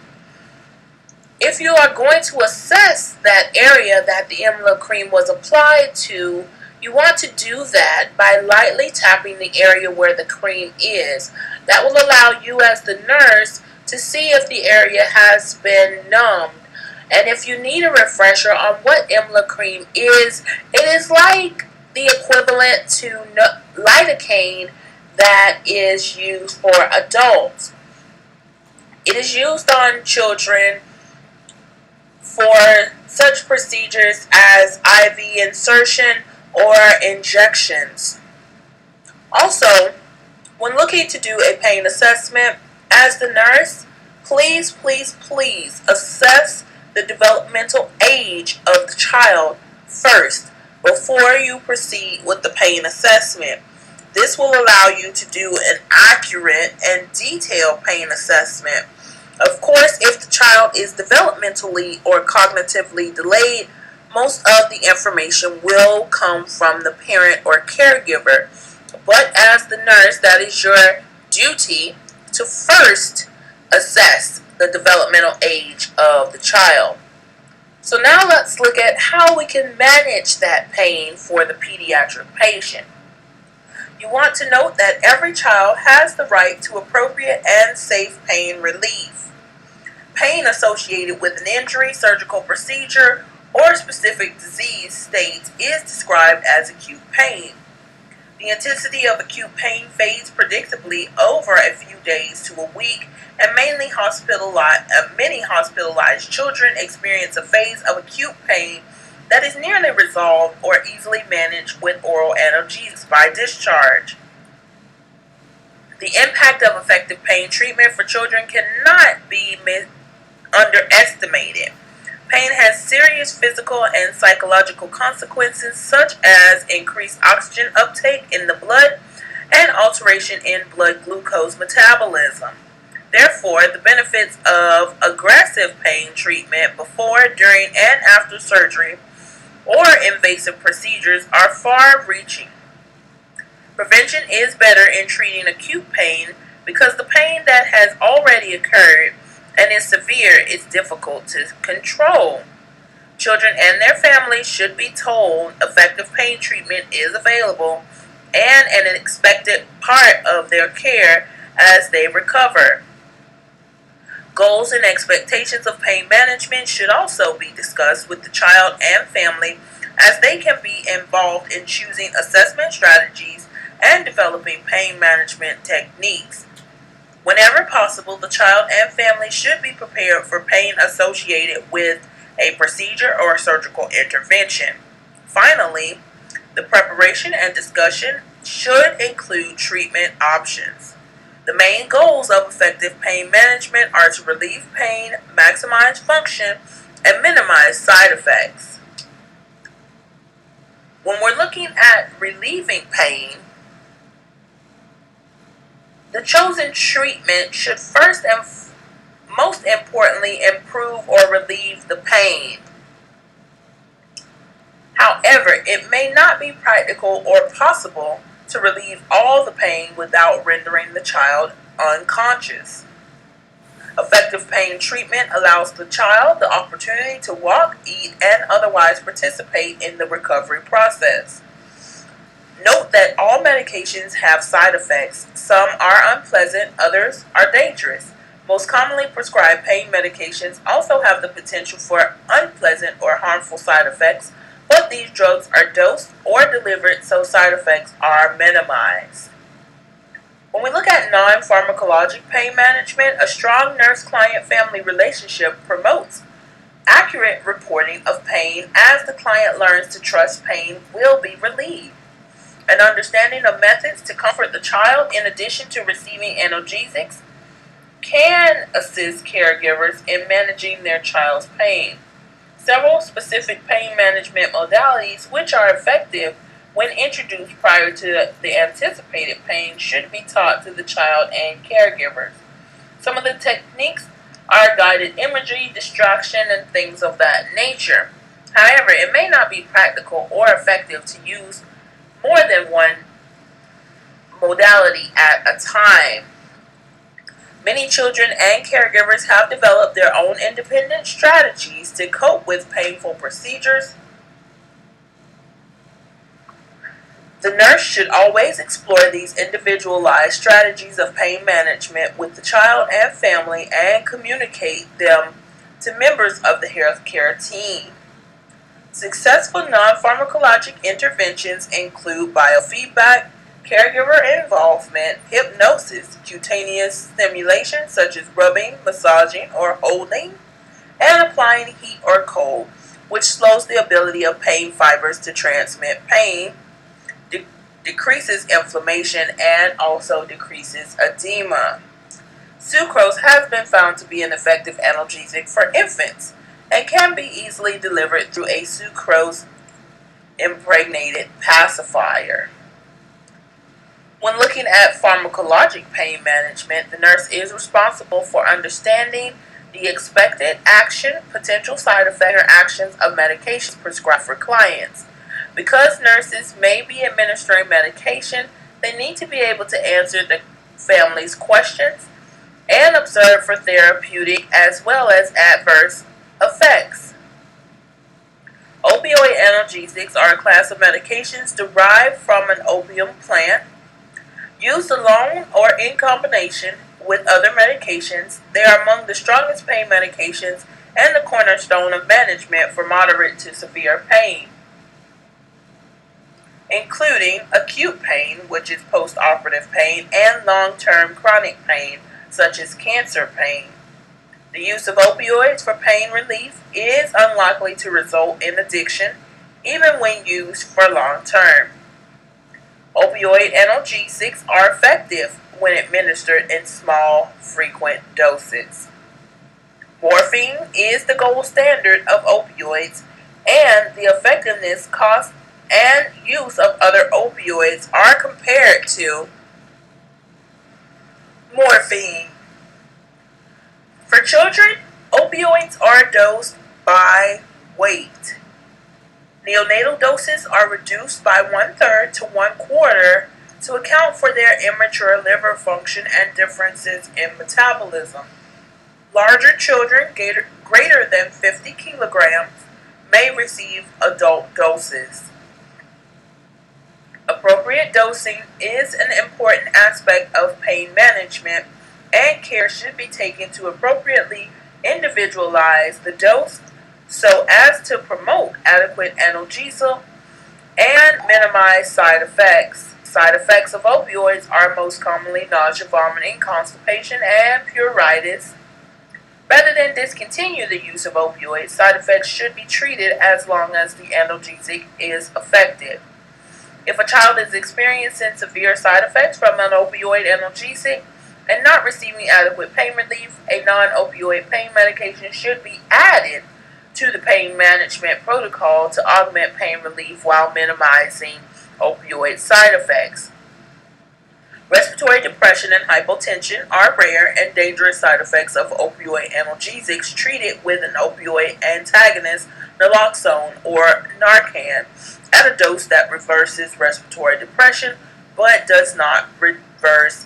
If you are going to assess that area that the EMLA cream was applied to, you want to do that by lightly tapping the area where the cream is. That will allow you as the nurse to see if the area has been numbed. And if you need a refresher on what EMLA cream is, it is like the equivalent to lidocaine that is used for adults. It is used on children for such procedures as IV insertion or injections. Also, when looking to do a pain assessment, as the nurse, please assess the developmental age of the child first before you proceed with the pain assessment. This will allow you to do an accurate and detailed pain assessment. Of course, if the child is developmentally or cognitively delayed, most of the information will come from the parent or caregiver. But as the nurse, that is your duty to first assess the developmental age of the child. So now let's look at how we can manage that pain for the pediatric patient. You want to note that every child has the right to appropriate and safe pain relief. Pain associated with an injury, surgical procedure, or specific disease state is described as acute pain. The intensity of acute pain fades predictably over a few days to a week, and many hospitalized children experience a phase of acute pain that is nearly resolved or easily managed with oral analgesics by discharge. The impact of effective pain treatment for children cannot be underestimated. Pain has serious physical and psychological consequences such as increased oxygen uptake in the blood and alteration in blood glucose metabolism. Therefore, the benefits of aggressive pain treatment before, during, and after surgery or invasive procedures are far-reaching. Prevention is better in treating acute pain because the pain that has already occurred and is severe is difficult to control. Children and their families should be told effective pain treatment is available and an expected part of their care as they recover. Goals and expectations of pain management should also be discussed with the child and family as they can be involved in choosing assessment strategies and developing pain management techniques. Whenever possible, the child and family should be prepared for pain associated with a procedure or surgical intervention. Finally, the preparation and discussion should include treatment options. The main goals of effective pain management are to relieve pain, maximize function, and minimize side effects. When we're looking at relieving pain, the chosen treatment should first and most importantly improve or relieve the pain. However, it may not be practical or possible to relieve all the pain without rendering the child unconscious. Effective pain treatment allows the child the opportunity to walk, eat, and otherwise participate in the recovery process. Note that all medications have side effects. Some are unpleasant, others are dangerous. Most commonly prescribed pain medications also have the potential for unpleasant or harmful side effects, but these drugs are dosed or delivered so side effects are minimized. When we look at non-pharmacologic pain management, a strong nurse-client-family relationship promotes accurate reporting of pain as the client learns to trust pain will be relieved. An understanding of methods to comfort the child in addition to receiving analgesics can assist caregivers in managing their child's pain. Several specific pain management modalities which are effective when introduced prior to the anticipated pain, should be taught to the child and caregivers. Some of the techniques are guided imagery, distraction, and things of that nature. However, it may not be practical or effective to use more than one modality at a time. Many children and caregivers have developed their own independent strategies to cope with painful procedures. The nurse should always explore these individualized strategies of pain management with the child and family and communicate them to members of the healthcare team. Successful non-pharmacologic interventions include biofeedback, caregiver involvement, hypnosis, cutaneous stimulation such as rubbing, massaging, or holding, and applying heat or cold, which slows the ability of pain fibers to transmit pain, decreases inflammation, and also decreases edema. Sucrose has been found to be an effective analgesic for infants and can be easily delivered through a sucrose impregnated pacifier. When looking at pharmacologic pain management, the nurse is responsible for understanding the expected action, potential side effects, or actions of medications prescribed for clients. Because nurses may be administering medication, they need to be able to answer the family's questions and observe for therapeutic as well as adverse effects. Opioid analgesics are a class of medications derived from an opium plant. Used alone or in combination with other medications, they are among the strongest pain medications and the cornerstone of management for moderate to severe pain, including acute pain, which is post-operative pain, and long-term chronic pain, such as cancer pain. The use of opioids for pain relief is unlikely to result in addiction, even when used for long-term. Opioid analgesics are effective when administered in small, frequent doses. Morphine is the gold standard of opioids, and the effectiveness, cost, and use of other opioids are compared to morphine. For children, opioids are dosed by weight. Neonatal doses are reduced by 1/3 to 1/4 to account for their immature liver function and differences in metabolism. Larger children greater than 50 kilograms may receive adult doses. Appropriate dosing is an important aspect of pain management, and care should be taken to appropriately individualize the dose so as to promote adequate analgesia and minimize side effects. Side effects of opioids are most commonly nausea, vomiting, constipation, and pruritus. Rather than discontinue the use of opioids, side effects should be treated as long as the analgesic is effective. If a child is experiencing severe side effects from an opioid analgesic and not receiving adequate pain relief, a non-opioid pain medication should be added to the pain management protocol to augment pain relief while minimizing opioid side effects. Respiratory depression and hypotension are rare and dangerous side effects of opioid analgesics treated with an opioid antagonist, naloxone or Narcan, at a dose that reverses respiratory depression but does not reverse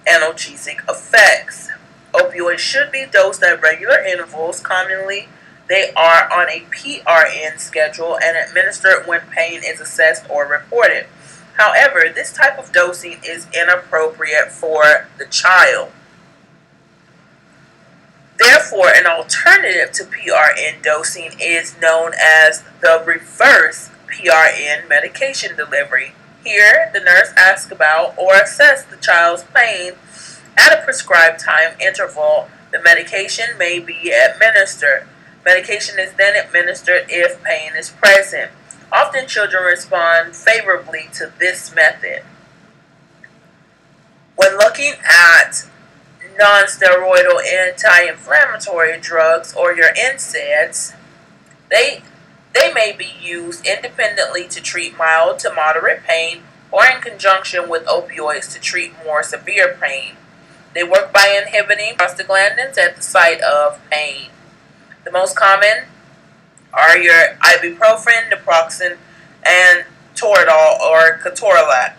analgesic effects. Opioids should be dosed at regular intervals. Commonly, they are on a PRN schedule and administered when pain is assessed or reported. However, this type of dosing is inappropriate for the child. Therefore, an alternative to PRN dosing is known as the reverse PRN medication delivery. Here, the nurse asks about or assesses the child's pain at a prescribed time interval. The medication may be administered. Medication is then administered if pain is present. Often children respond favorably to this method. When looking at non-steroidal anti-inflammatory drugs or your NSAIDs, they They may be used independently to treat mild to moderate pain or in conjunction with opioids to treat more severe pain. They work by inhibiting prostaglandins at the site of pain. The most common are your ibuprofen, naproxen, and Toradol or ketorolac.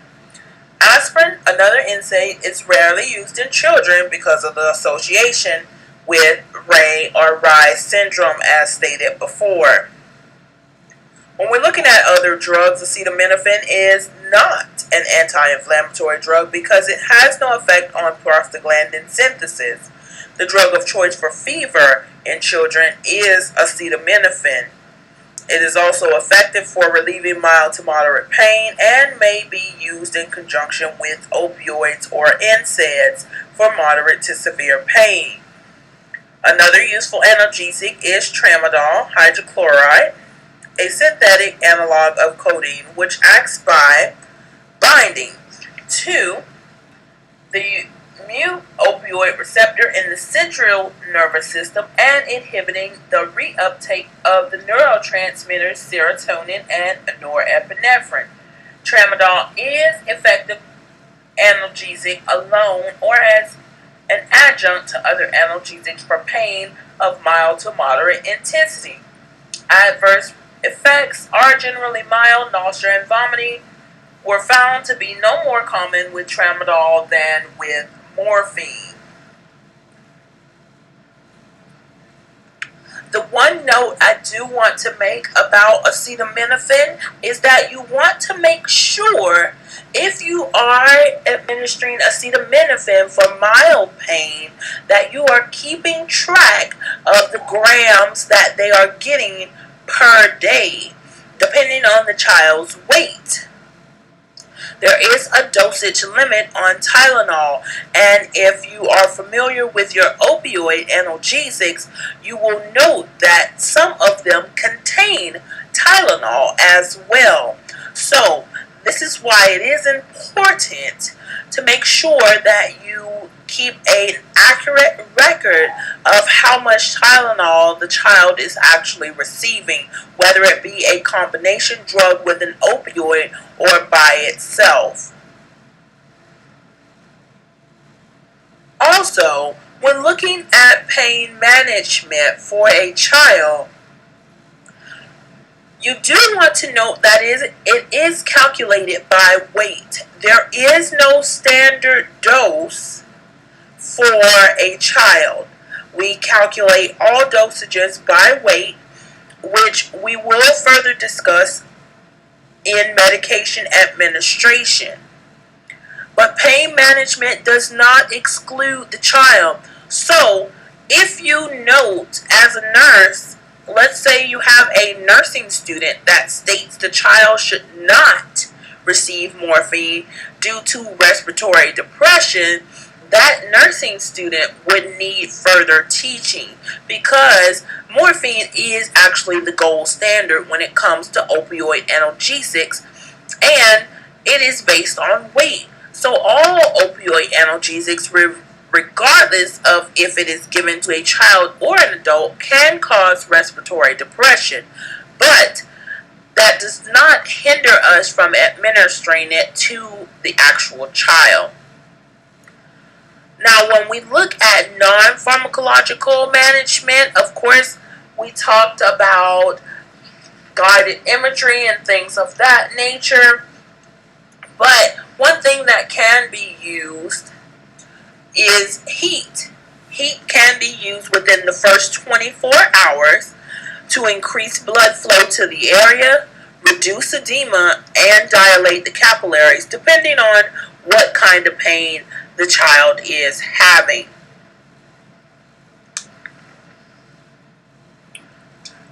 Aspirin, another NSAID, is rarely used in children because of the association with Reye syndrome, as stated before. When we're looking at other drugs, acetaminophen is not an anti-inflammatory drug because it has no effect on prostaglandin synthesis. The drug of choice for fever in children is acetaminophen. It is also effective for relieving mild to moderate pain and may be used in conjunction with opioids or NSAIDs for moderate to severe pain. Another useful analgesic is tramadol hydrochloride, a synthetic analog of codeine, which acts by binding to the mu-opioid receptor in the central nervous system and inhibiting the reuptake of the neurotransmitters serotonin and norepinephrine. Tramadol is effective analgesic alone or as an adjunct to other analgesics for pain of mild to moderate intensity. Adverse effects are generally mild. Nausea and vomiting were found to be no more common with tramadol than with morphine. The one note I do want to make about acetaminophen is that you want to make sure if you are administering acetaminophen for mild pain that you are keeping track of the grams that they are getting per day, depending on the child's weight. There is a dosage limit on Tylenol, and if you are familiar with your opioid analgesics, you will note that some of them contain Tylenol as well. So, this is why it is important to make sure that you keep an accurate record of how much Tylenol the child is actually receiving, whether it be a combination drug with an opioid or by itself. Also, when looking at pain management for a child, you do want to note that it is calculated by weight. There is no standard dose for a child. We calculate all dosages by weight, which we will further discuss in medication administration. But pain management does not exclude the child. So, if you note as a nurse, let's say you have a nursing student that states the child should not receive morphine due to respiratory depression, that nursing student would need further teaching because morphine is actually the gold standard when it comes to opioid analgesics, and it is based on weight. So all opioid analgesics, regardless of if it is given to a child or an adult, can cause respiratory depression, but that does not hinder us from administering it to the actual child. Now, when we look at non-pharmacological management, of course, we talked about guided imagery and things of that nature. But one thing that can be used is heat. Heat can be used within the first 24 hours to increase blood flow to the area, reduce edema, and dilate the capillaries, depending on what kind of pain the child is having.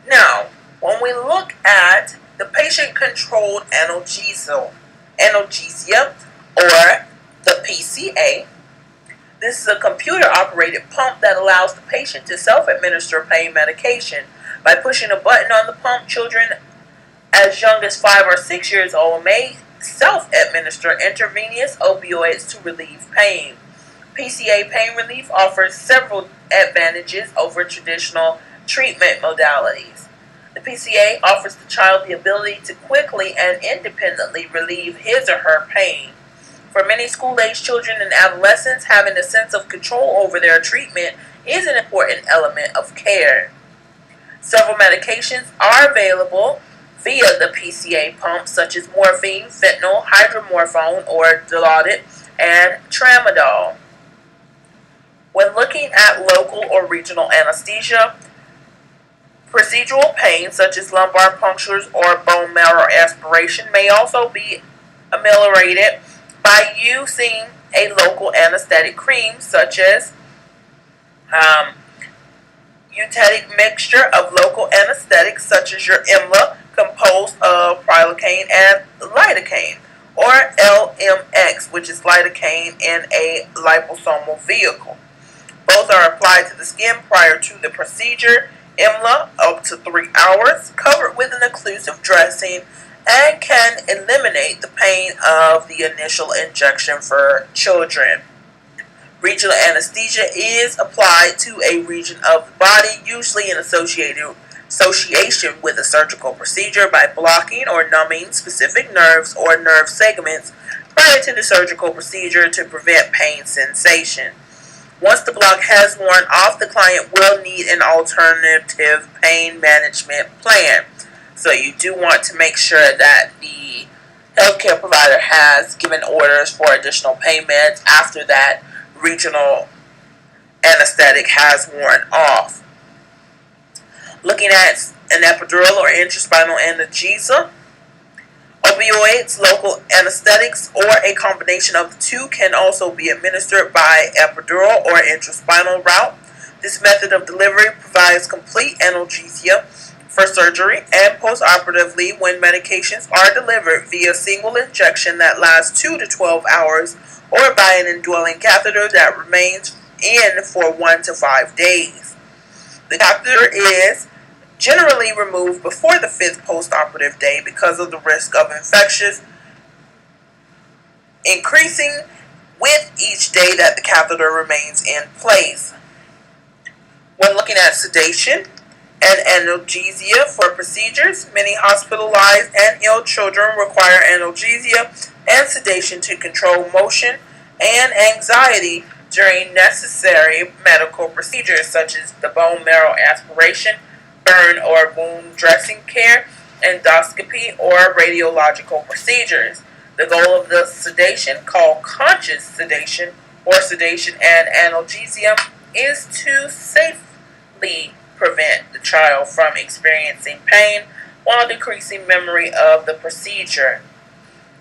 Now, when we look at the patient-controlled analgesia, or the PCA, this is a computer-operated pump that allows the patient to self-administer pain medication. By pushing a button on the pump, children as young as 5 or 6 years old may self-administer intravenous opioids to relieve pain. PCA pain relief offers several advantages over traditional treatment modalities. The PCA offers the child the ability to quickly and independently relieve his or her pain. For many school-age children and adolescents, having a sense of control over their treatment is an important element of care. Several medications are available via the PCA pump, such as morphine, fentanyl, hydromorphone or Dilaudid, and tramadol. When looking at local or regional anesthesia, procedural pain such as lumbar punctures or bone marrow aspiration may also be ameliorated by using a local anesthetic cream such as eutectic mixture of local anesthetics such as your EMLA composed of prilocaine and lidocaine, or LMX, which is lidocaine in a liposomal vehicle. Both are applied to the skin prior to the procedure. EMLA up to 3 hours, covered with an occlusive dressing, and can eliminate the pain of the initial injection for children. Regional anesthesia is applied to a region of the body, usually in association with a surgical procedure, by blocking or numbing specific nerves or nerve segments prior to the surgical procedure to prevent pain sensation. Once the block has worn off, the client will need an alternative pain management plan. So you do want to make sure that the healthcare provider has given orders for additional pain meds after that regional anesthetic has worn off. Looking at an epidural or intraspinal analgesia, opioids, local anesthetics, or a combination of the two can also be administered by epidural or intraspinal route. This method of delivery provides complete analgesia for surgery and postoperatively when medications are delivered via single injection that lasts 2 to 12 hours or by an indwelling catheter that remains in for 1 to 5 days. The catheter is generally removed before the 5th postoperative day because of the risk of infections increasing with each day that the catheter remains in place. When looking at sedation and analgesia for procedures, many hospitalized and ill children require analgesia and sedation to control motion and anxiety during necessary medical procedures such as the bone marrow aspiration, burn or wound dressing care, endoscopy, or radiological procedures. The goal of the sedation, called conscious sedation or sedation and analgesia, is to safely prevent the child from experiencing pain while decreasing memory of the procedure.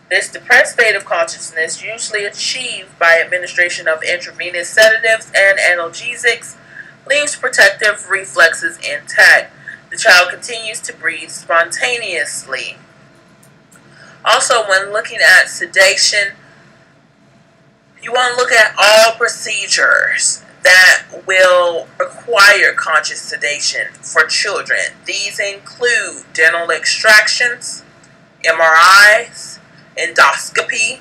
This depressed state of consciousness, usually achieved by administration of intravenous sedatives and analgesics, leaves protective reflexes intact. The child continues to breathe spontaneously. Also, when looking at sedation, you want to look at all procedures that will require conscious sedation for children. These include dental extractions, MRIs, endoscopy,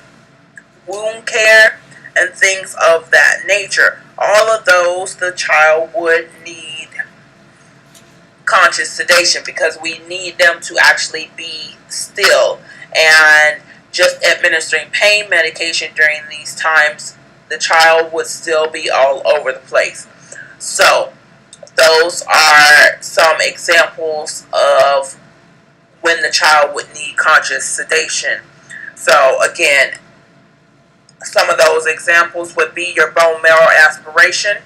wound care, and things of that nature. All of those the child would need conscious sedation because we need them to actually be still, and just administering pain medication during these times, the child would still be all over the place. So those are some examples of when the child would need conscious sedation. So again, some of those examples would be your bone marrow aspiration,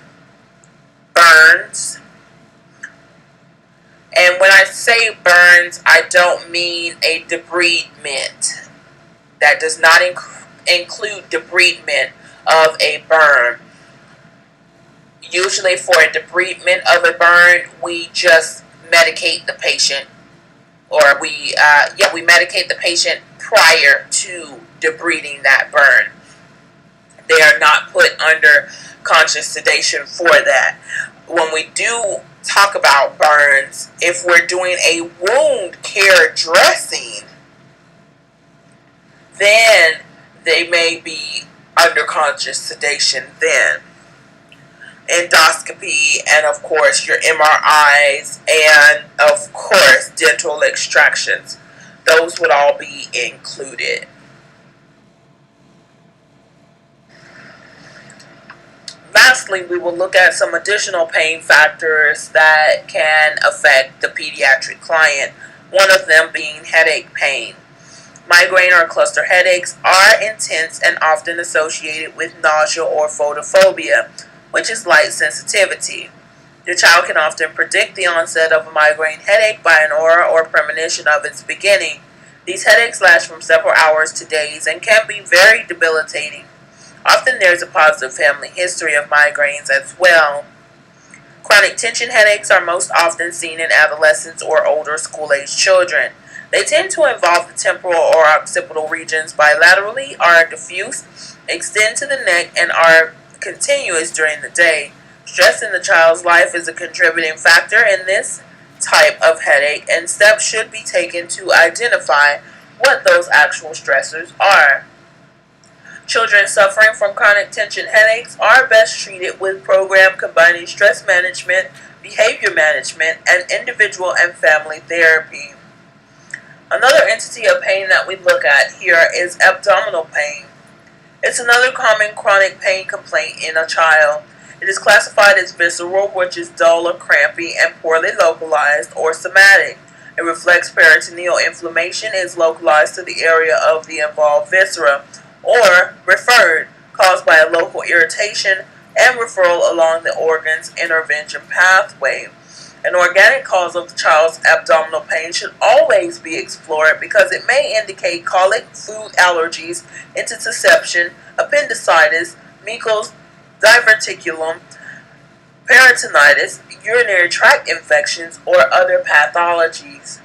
burns. And when I say burns, I don't mean a debridement. That does not include debridement of a burn. Usually for a debridement of a burn, we just medicate the patient, or we medicate the patient prior to debriding that burn. They are not put under conscious sedation for that. When we do talk about burns, if we're doing a wound care dressing, then they may be under conscious sedation then. endoscopy, and of course your MRIs, and of course dental extractions. Those would all be included. Lastly, we will look at some additional pain factors that can affect the pediatric client, one of them being headache pain. Migraine or cluster headaches are intense and often associated with nausea or photophobia, which is light sensitivity. Your child can often predict the onset of a migraine headache by an aura or premonition of its beginning. These headaches last from several hours to days and can be very debilitating. Often there is a positive family history of migraines as well. Chronic tension headaches are most often seen in adolescents or older school-aged children. They tend to involve the temporal or occipital regions bilaterally, are diffuse, extend to the neck, and are continuous during the day. Stress in the child's life is a contributing factor in this type of headache, and steps should be taken to identify what those actual stressors are. Children suffering from chronic tension headaches are best treated with programs combining stress management, behavior management, and individual and family therapy. Another entity of pain that we look at here is abdominal pain. It's another common chronic pain complaint in a child. It is classified as visceral, which is dull or crampy and poorly localized, or somatic. It reflects peritoneal inflammation, is localized to the area of the involved viscera, or referred, caused by a local irritation and referral along the organ's intervention pathway. An organic cause of the child's abdominal pain should always be explored because it may indicate colic, food allergies, intussusception, appendicitis, Meckel's diverticulum, peritonitis, urinary tract infections, or other pathologies.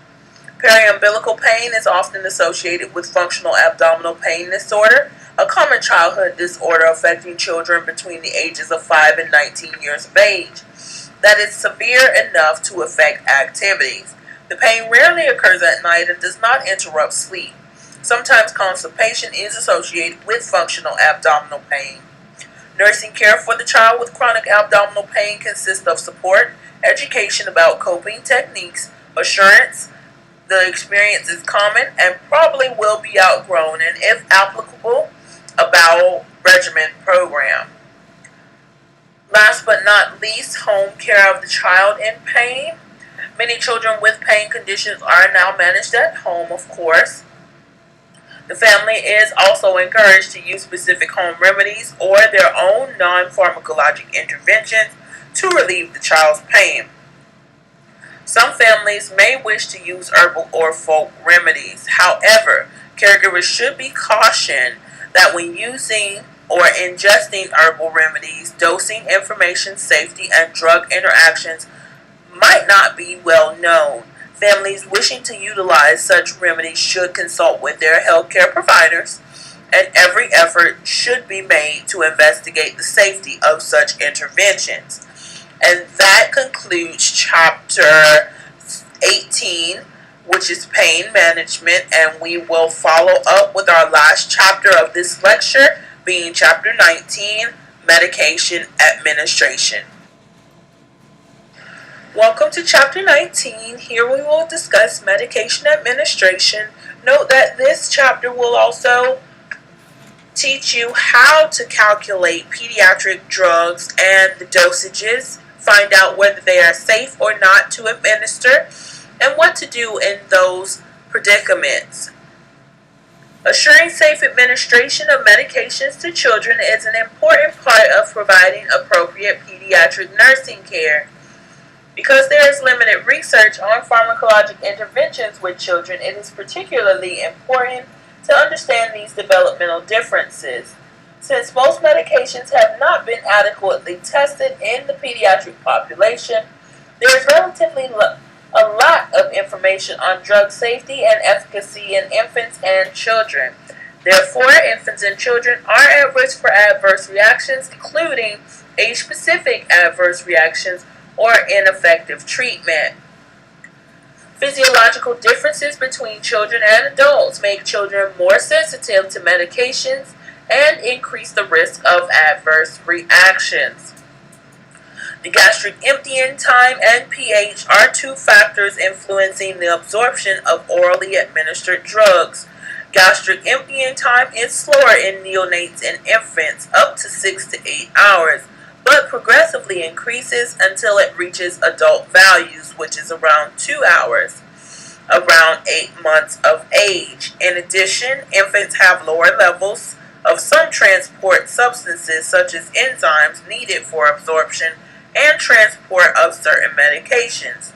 Periumbilical pain is often associated with functional abdominal pain disorder, a common childhood disorder affecting children between the ages of 5 and 19 years of age, that is severe enough to affect activities. The pain rarely occurs at night and does not interrupt sleep. Sometimes constipation is associated with functional abdominal pain. Nursing care for the child with chronic abdominal pain consists of support, education about coping techniques, assurance the experience is common and probably will be outgrown, and if applicable, a bowel regimen program. Last but not least, home care of the child in pain. Many children with pain conditions are now managed at home, of course. The family is also encouraged to use specific home remedies or their own non-pharmacologic interventions to relieve the child's pain. Some families may wish to use herbal or folk remedies. However, caregivers should be cautioned that when using or ingesting herbal remedies, dosing information, safety, and drug interactions might not be well known. Families wishing to utilize such remedies should consult with their healthcare providers, and every effort should be made to investigate the safety of such interventions. And that concludes chapter 18, which is pain management, and we will follow up with our last chapter of this lecture, being chapter 19, medication administration. Welcome to chapter 19. Here we will discuss medication administration. Note that this chapter will also teach you how to calculate pediatric drugs and the dosages, find out whether they are safe or not to administer, and what to do in those predicaments. Assuring safe administration of medications to children is an important part of providing appropriate pediatric nursing care. Because there is limited research on pharmacologic interventions with children, it is particularly important to understand these developmental differences. Since most medications have not been adequately tested in the pediatric population, there is relatively a lack of information on drug safety and efficacy in infants and children. Therefore, infants and children are at risk for adverse reactions, including age-specific adverse reactions or ineffective treatment. Physiological differences between children and adults make children more sensitive to medications and increase the risk of adverse reactions. Gastric emptying time and pH are two factors influencing the absorption of orally administered drugs. Gastric emptying time is slower in neonates and infants, up to 6 to 8 hours, but progressively increases until it reaches adult values, which is around 2 hours, around 8 months of age. In addition, infants have lower levels of some transport substances, such as enzymes, needed for absorption and transport of certain medications.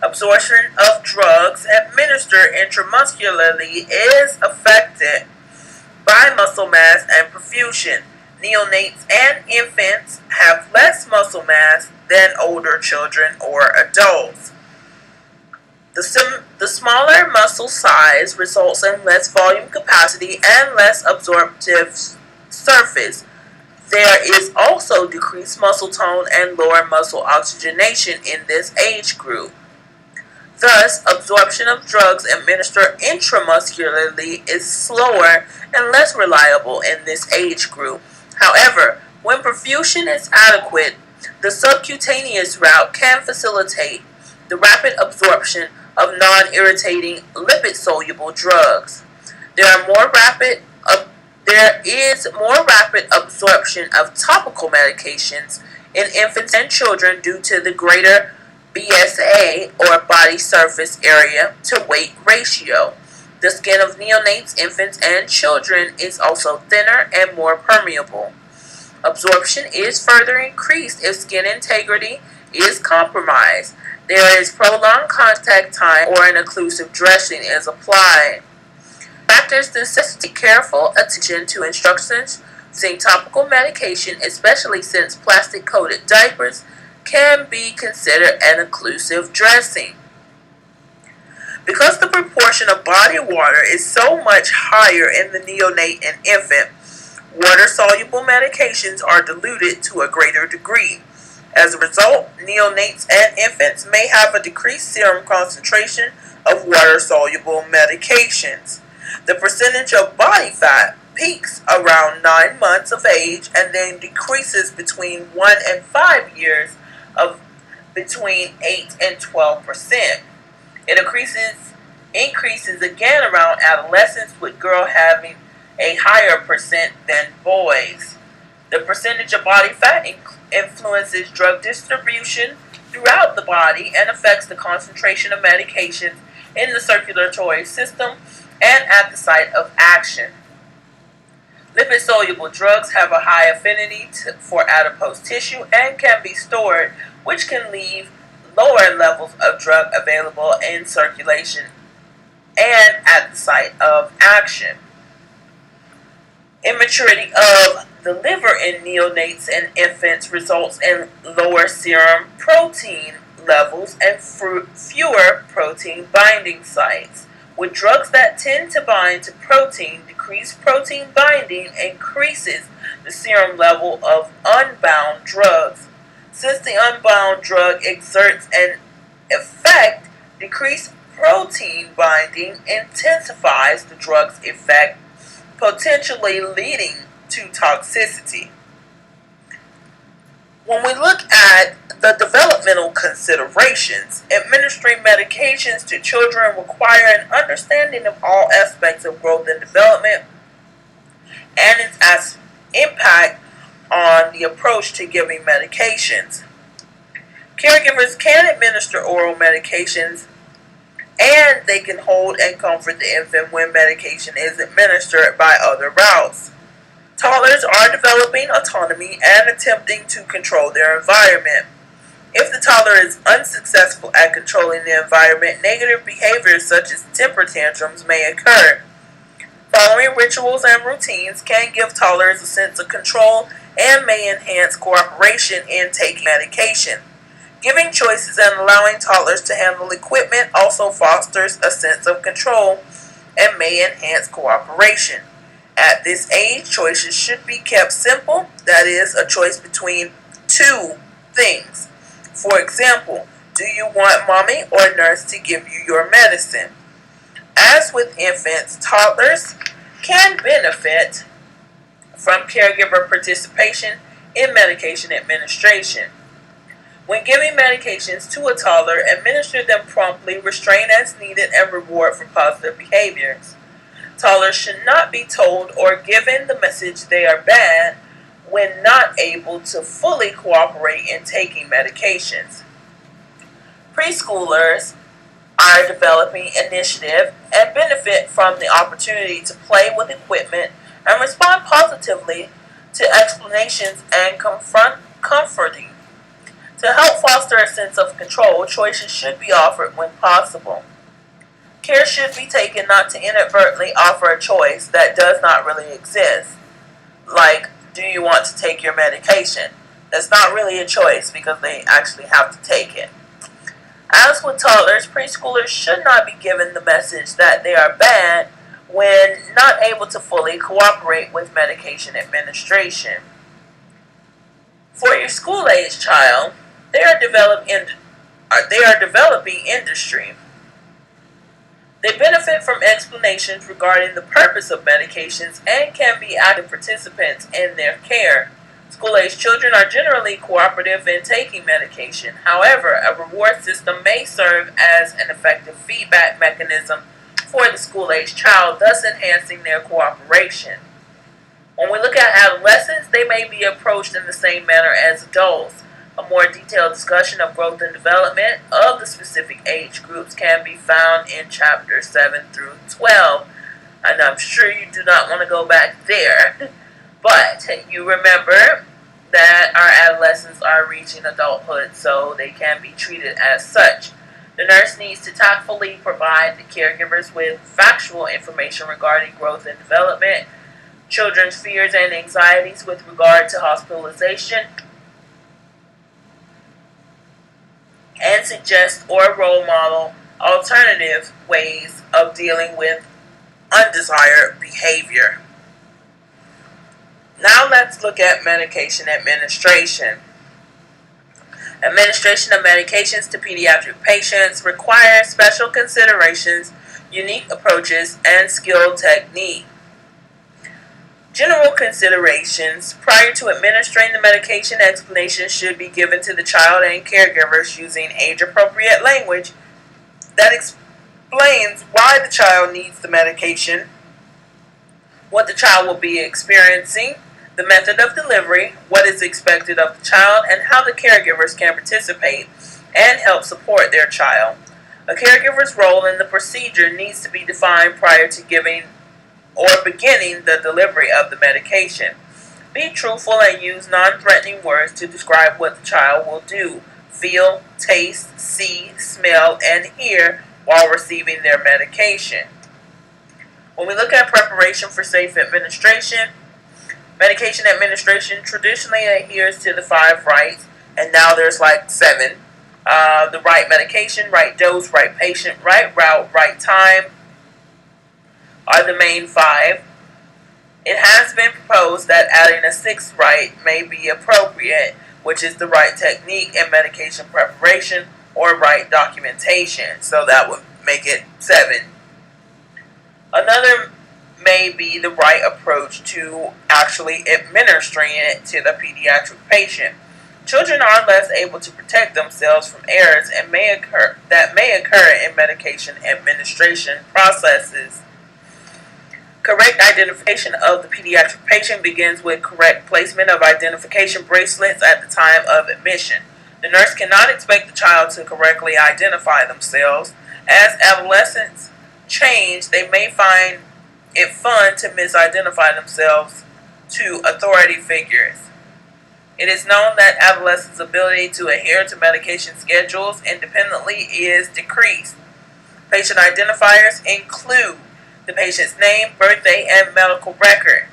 Absorption of drugs administered intramuscularly is affected by muscle mass and perfusion. Neonates and infants have less muscle mass than older children or adults. The smaller muscle size results in less volume capacity and less absorptive surface. There is also decreased muscle tone and lower muscle oxygenation in this age group. Thus, absorption of drugs administered intramuscularly is slower and less reliable in this age group. However, when perfusion is adequate, the subcutaneous route can facilitate the rapid absorption of non-irritating lipid-soluble drugs. There is more rapid absorption of topical medications in infants and children due to the greater BSA, or body surface area to weight ratio. The skin of neonates, infants, and children is also thinner and more permeable. Absorption is further increased if skin integrity is compromised. There is prolonged contact time or an occlusive dressing is applied. Factors necessitate careful attention to instructions using topical medication, especially since plastic-coated diapers can be considered an occlusive dressing. Because the proportion of body water is so much higher in the neonate and infant, water-soluble medications are diluted to a greater degree. As a result, neonates and infants may have a decreased serum concentration of water-soluble medications. The percentage of body fat peaks around 9 months of age and then decreases between 1 and 5 years of between 8 and 12%. It increases again around adolescence, with girls having a higher percent than boys. The percentage of body fat influences drug distribution throughout the body and affects the concentration of medications in the circulatory system and at the site of action. Lipid-soluble drugs have a high affinity for adipose tissue and can be stored, which can leave lower levels of drug available in circulation and at the site of action. Immaturity of the liver in neonates and infants results in lower serum protein levels and fewer protein binding sites. With drugs that tend to bind to protein, decreased protein binding increases the serum level of unbound drugs. Since the unbound drug exerts an effect, decreased protein binding intensifies the drug's effect, potentially leading to toxicity. When we look at the developmental considerations, administering medications to children require an understanding of all aspects of growth and development and its impact on the approach to giving medications. Caregivers can administer oral medications, and they can hold and comfort the infant when medication is administered by other routes. Toddlers are developing autonomy and attempting to control their environment. If the toddler is unsuccessful at controlling the environment, negative behaviors such as temper tantrums may occur. Following rituals and routines can give toddlers a sense of control and may enhance cooperation in taking medication. Giving choices and allowing toddlers to handle equipment also fosters a sense of control and may enhance cooperation. At this age, choices should be kept simple, that is, a choice between two things. For example, do you want mommy or nurse to give you your medicine? As with infants, toddlers can benefit from caregiver participation in medication administration. When giving medications to a toddler, administer them promptly, restrain as needed, and reward for positive behaviors. Toddlers should not be told or given the message they are bad when not able to fully cooperate in taking medications. Preschoolers are developing initiative and benefit from the opportunity to play with equipment and respond positively to explanations and comforting. To help foster a sense of control, choices should be offered when possible. Care should be taken not to inadvertently offer a choice that does not really exist. Like, do you want to take your medication? That's not really a choice because they actually have to take it. As with toddlers, preschoolers should not be given the message that they are bad when not able to fully cooperate with medication administration. For your school-age child, they are developing industry. They benefit from explanations regarding the purpose of medications and can be active participants in their care. School-age children are generally cooperative in taking medication. However, a reward system may serve as an effective feedback mechanism for the school-age child, thus enhancing their cooperation. When we look at adolescents, they may be approached in the same manner as adults. A more detailed discussion of growth and development of the specific age groups can be found in chapters 7 through 12. And I'm sure you do not want to go back there. But you remember that our adolescents are reaching adulthood, so they can be treated as such. The nurse needs to tactfully provide the caregivers with factual information regarding growth and development, children's fears and anxieties with regard to hospitalization, and suggest or role model alternative ways of dealing with undesired behavior. Now let's look at medication administration. Administration of medications to pediatric patients requires special considerations, unique approaches, and skilled technique. General considerations. Prior to administering the medication, explanations should be given to the child and caregivers using age-appropriate language that explains why the child needs the medication, what the child will be experiencing, the method of delivery, what is expected of the child, and how the caregivers can participate and help support their child. A caregiver's role in the procedure needs to be defined prior to giving or beginning the delivery of the medication. Be truthful and use non-threatening words to describe what the child will do, feel, taste, see, smell, and hear while receiving their medication. When we look at preparation for safe administration, medication administration traditionally adheres to the 5 rights, and now there's like 7. The right medication, right dose, right patient, right route, right time are the main 5. It has been proposed that adding a 6th right may be appropriate, which is the right technique in medication preparation or right documentation. So that would make it 7. Another may be the right approach to actually administering it to the pediatric patient. Children are less able to protect themselves from errors that may occur in medication administration processes. Correct identification of the pediatric patient begins with correct placement of identification bracelets at the time of admission. The nurse cannot expect the child to correctly identify themselves. As adolescents change, they may find it fun to misidentify themselves to authority figures. It is known that adolescents' ability to adhere to medication schedules independently is decreased. Patient identifiers include the patient's name, birthday, and medical record.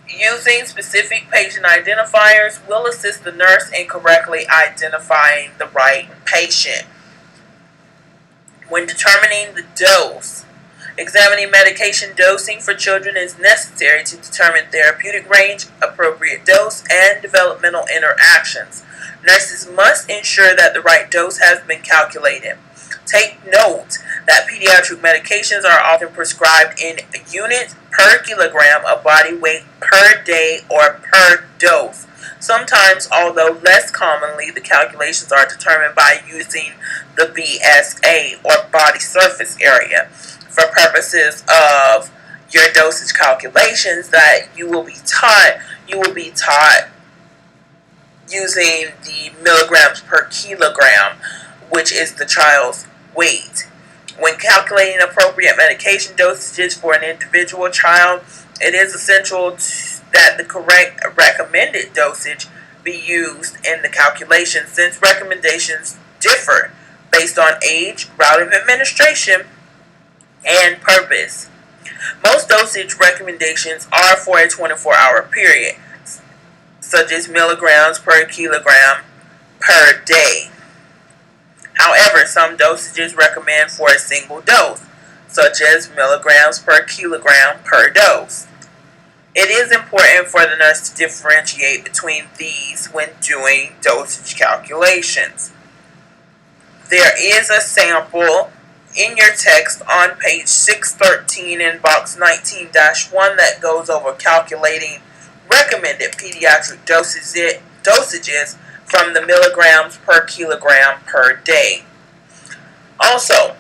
Using specific patient identifiers will assist the nurse in correctly identifying the right patient. When determining the dose, examining medication dosing for children is necessary to determine therapeutic range, appropriate dose, and developmental interactions. Nurses must ensure that the right dose has been calculated. Take note that pediatric medications are often prescribed in units per kilogram of body weight per day or per dose. Sometimes, although less commonly, the calculations are determined by using the BSA or body surface area. For purposes of your dosage calculations that you will be taught using the milligrams per kilogram, which is the child's weight. When calculating appropriate medication dosages for an individual child, it is essential that the correct recommended dosage be used in the calculation, since recommendations differ based on age, route of administration, and purpose. Most dosage recommendations are for a 24-hour period, such as milligrams per kilogram per day. However, some dosages recommend for a single dose, such as milligrams per kilogram per dose. It is important for the nurse to differentiate between these when doing dosage calculations. There is a sample in your text on page 613 in box 19-1 that goes over calculating recommended pediatric dosages from the milligrams per kilogram per day. Also,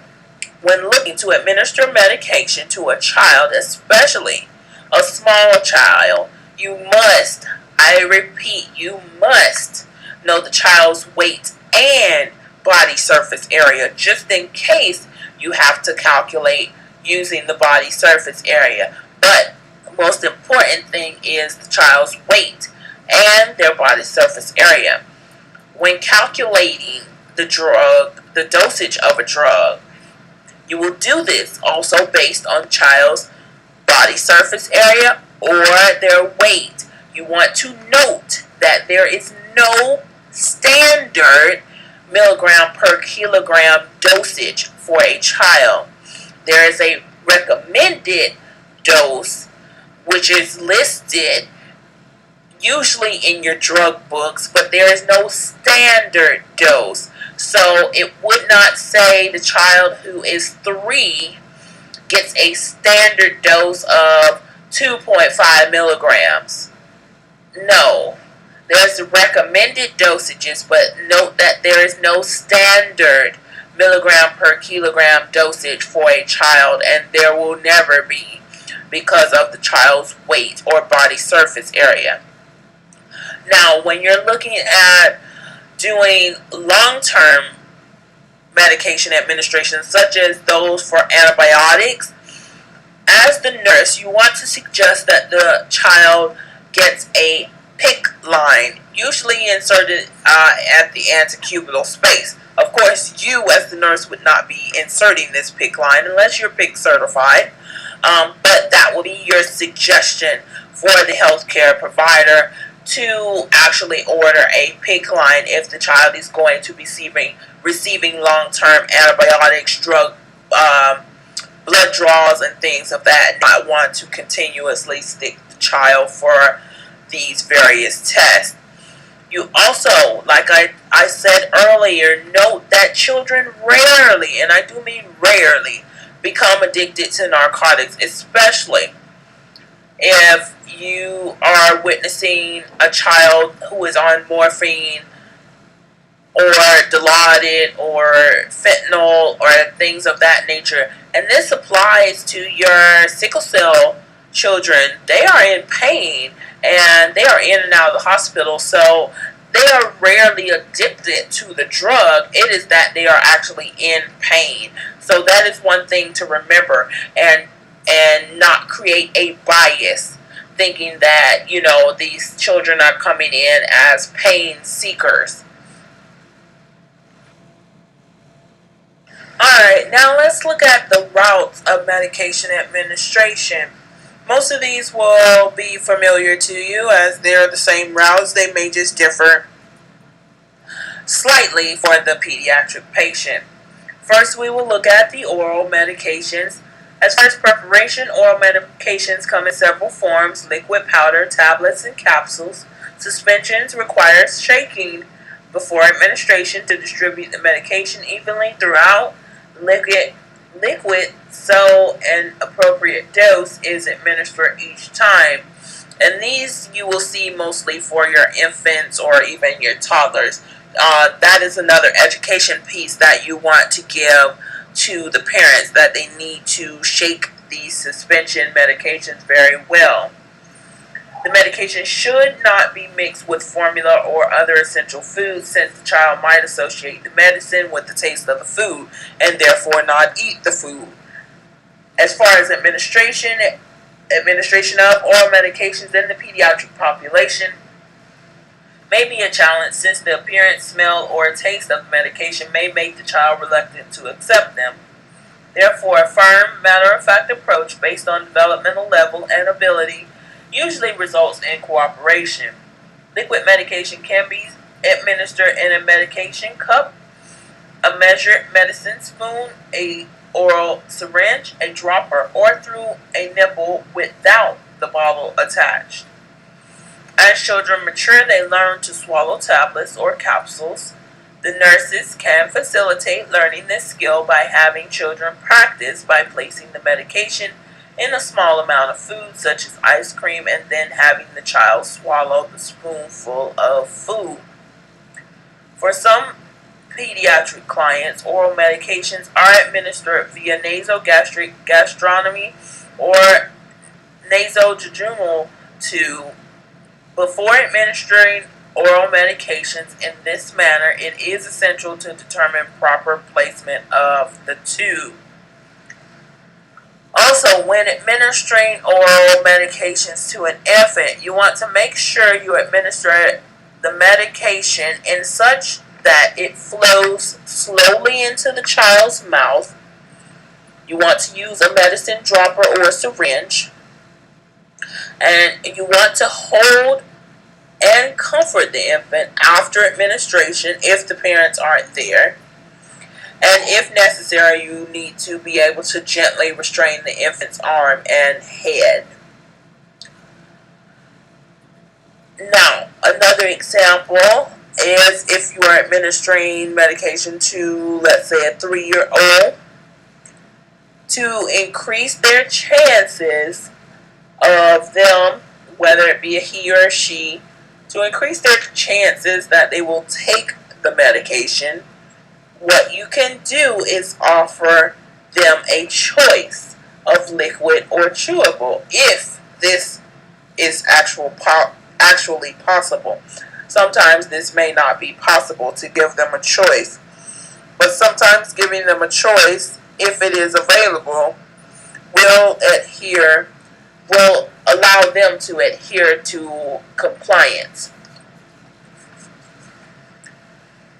when looking to administer medication to a child, especially a small child, you must, I repeat, you must know the child's weight and body surface area, just in case you have to calculate using the body surface area. But the most important thing is the child's weight and their body surface area. When calculating the dosage of a drug, you will do this also based on child's body surface area or their weight. You want to note that there is no standard milligram per kilogram dosage for a child. There is a recommended dose which is listed usually in your drug books, but there is no standard dose. So it would not say the child who is 3 gets a standard dose of 2.5 milligrams. No. There's recommended dosages, but note that there is no standard milligram per kilogram dosage for a child, and there will never be because of the child's weight or body surface area. Now, when you're looking at doing long-term medication administration, such as those for antibiotics, as the nurse, you want to suggest that the child gets a PICC line, usually inserted at the antecubital space. Of course, you as the nurse would not be inserting this PICC line unless you're PICC certified, but that will be your suggestion for the healthcare provider to actually order a PICC line if the child is going to be receiving long-term antibiotics, blood draws, and things of that. Not want to continuously stick the child for these various tests. You also, like I said earlier, note that children rarely, and I do mean rarely, become addicted to narcotics, especially if you are witnessing a child who is on morphine or Dilaudid or fentanyl or things of that nature. And this applies to your sickle cell children. They are in pain and they are in and out of the hospital, so they are rarely addicted to the drug. It is that they are actually in pain. So that is one thing to remember, and not create a bias thinking that, you know, these children are coming in as pain seekers. Alright, now let's look at the routes of medication administration. Most of these will be familiar to you as they're the same routes. They may just differ slightly for the pediatric patient. First, we will look at the oral medications. As far as preparation, oral medications come in several forms: liquid, powder, tablets, and capsules. Suspensions require shaking before administration to distribute the medication evenly throughout. Liquid liquid, so an appropriate dose is administered each time. And these you will see mostly for your infants or even your toddlers. That is another education piece that you want to give to the parents, that they need to shake these suspension medications very well. The medication should not be mixed with formula or other essential foods, since the child might associate the medicine with the taste of the food and therefore not eat the food. As far as administration of oral medications in the pediatric population may be a challenge, since the appearance, smell, or taste of the medication may make the child reluctant to accept them. Therefore, a firm, matter-of-fact approach based on developmental level and ability usually results in cooperation. Liquid medication can be administered in a medication cup, a measured medicine spoon, a oral syringe, a dropper, or through a nipple without the bottle attached. As children mature, they learn to swallow tablets or capsules. The nurses can facilitate learning this skill by having children practice by placing the medication in a small amount of food, such as ice cream, and then having the child swallow the spoonful of food. For some pediatric clients, oral medications are administered via nasogastric gastrostomy or nasojejunal tube. Before administering oral medications in this manner, it is essential to determine proper placement of the tube. Also, when administering oral medications to an infant, you want to make sure you administer the medication in such that it flows slowly into the child's mouth. You want to use a medicine dropper or a syringe. And you want to hold and comfort the infant after administration if the parents aren't there. And if necessary, you need to be able to gently restrain the infant's arm and head. Now, another example is if you are administering medication to, let's say, a 3-year-old, to increase their chances of them, whether it be a he or a she, to increase their chances that they will take the medication, what you can do is offer them a choice of liquid or chewable, if this is actually possible. Sometimes this may not be possible to give them a choice, but sometimes giving them a choice, if it is available, will allow them to adhere to compliance.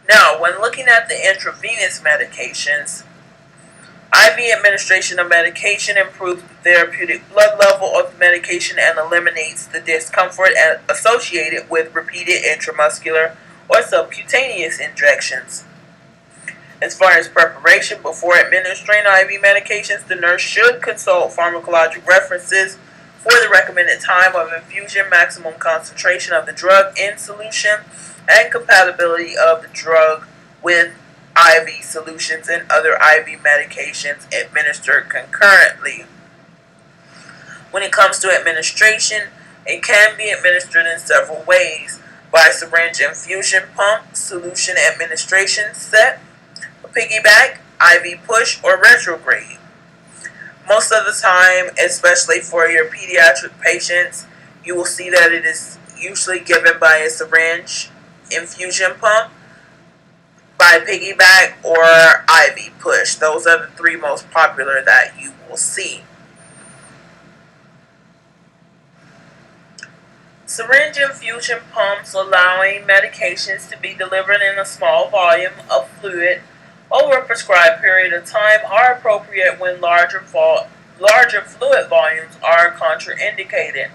Now, when looking at the intravenous medications, IV administration of medication improves the therapeutic blood level of the medication and eliminates the discomfort associated with repeated intramuscular or subcutaneous injections. As far as preparation, before administering IV medications, the nurse should consult pharmacologic references for the recommended time of infusion, maximum concentration of the drug in solution, and compatibility of the drug with IV solutions and other IV medications administered concurrently. When it comes to administration, it can be administered in several ways: by syringe infusion pump, solution administration set, a piggyback, IV push, or retrograde. Most of the time, especially for your pediatric patients, you will see that it is usually given by a syringe infusion pump, by piggyback, or IV push. Those are the three most popular that you will see. Syringe infusion pumps, allowing medications to be delivered in a small volume of fluid over a prescribed period of time, are appropriate when larger fluid volumes are contraindicated.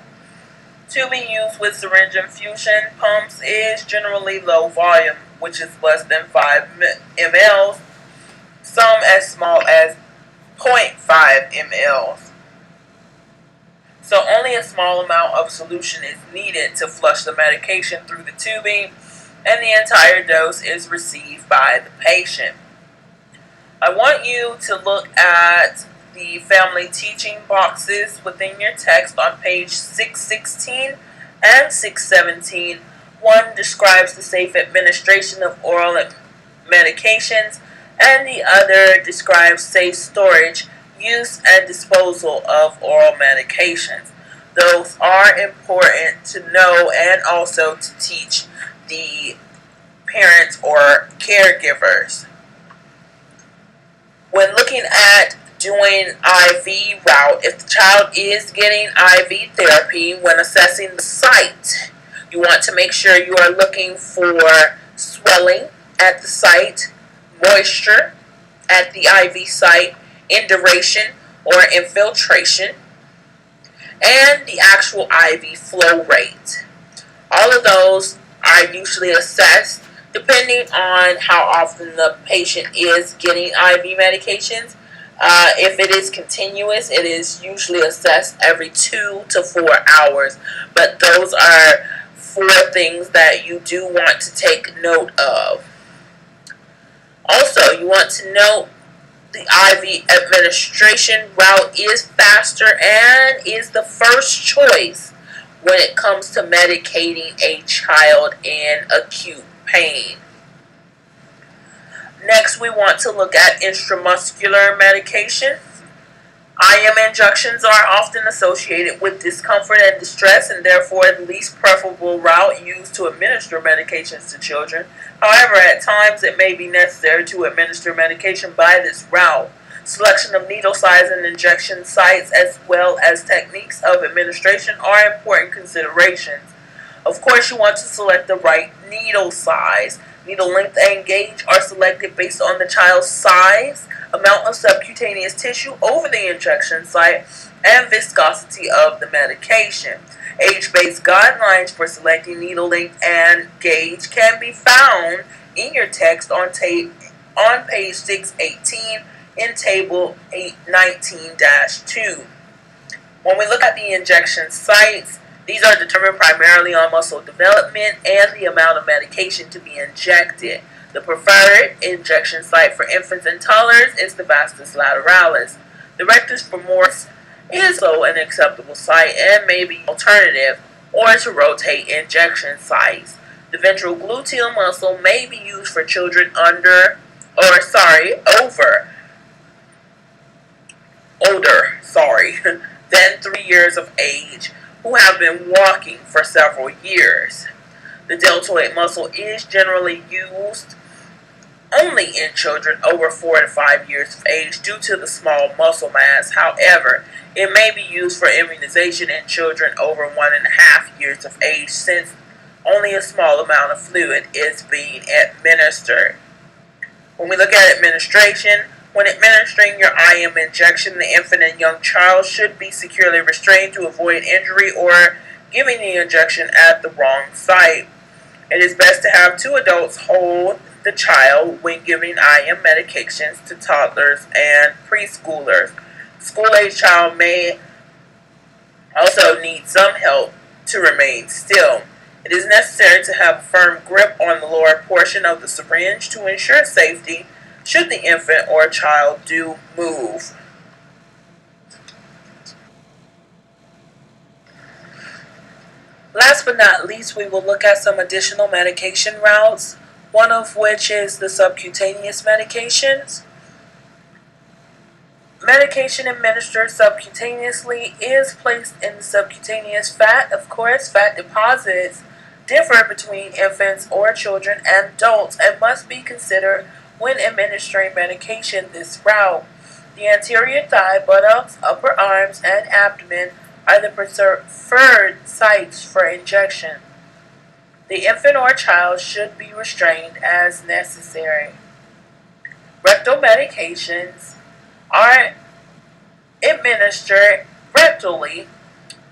Tubing used with syringe infusion pumps is generally low volume, which is less than 5 ml, some as small as 0.5 ml. So only a small amount of solution is needed to flush the medication through the tubing, and the entire dose is received by the patient. I want you to look at the family teaching boxes within your text on page 616 and 617. One describes the safe administration of oral medications, and the other describes safe storage, use, and disposal of oral medications. Those are important to know and also to teach the parents or caregivers. When looking at doing IV route, if the child is getting IV therapy, when assessing the site, you want to make sure you are looking for swelling at the site, moisture at the IV site, induration or infiltration, and the actual IV flow rate. All of those are usually assessed depending on how often the patient is getting IV medications. If it is continuous, it is usually assessed every 2 to 4 hours. But those are 4 things that you do want to take note of. Also, you want to note the IV administration route is faster and is the first choice when it comes to medicating a child in acute pain. Next, we want to look at intramuscular medication. IM injections are often associated with discomfort and distress, and therefore the least preferable route used to administer medications to children. However, at times it may be necessary to administer medication by this route. Selection of needle size and injection sites, as well as techniques of administration, are important considerations. Of course, you want to select the right needle size. Needle length and gauge are selected based on the child's size, amount of subcutaneous tissue over the injection site, and viscosity of the medication. Age-based guidelines for selecting needle length and gauge can be found in your text on page 618 in table 819-2. When we look at the injection sites, these are determined primarily on muscle development and the amount of medication to be injected. The preferred injection site for infants and toddlers is the vastus lateralis. The rectus femoris is also an acceptable site and may be alternative or to rotate injection sites. The ventral gluteal muscle may be used for children older than 3 years of age who have been walking for several years. The deltoid muscle is generally used only in children over 4 to 5 years of age due to the small muscle mass. However, it may be used for immunization in children over 1.5 years of age since only a small amount of fluid is being administered. When we look at administration, when administering your IM injection, the infant and young child should be securely restrained to avoid injury or giving the injection at the wrong site. It is best to have 2 adults hold the child when giving IM medications to toddlers and preschoolers. School-age child may also need some help to remain still. It is necessary to have a firm grip on the lower portion of the syringe to ensure safety should the infant or child do move. Last but not least, we will look at some additional medication routes, one of which is the subcutaneous medications. Medication administered subcutaneously is placed in the subcutaneous fat. Of course, fat deposits differ between infants or children and adults and must be considered when administering medication this route. The anterior thigh, buttocks, upper arms, and abdomen are the preferred sites for injection. The infant or child should be restrained as necessary. Rectal medications are administered rectally.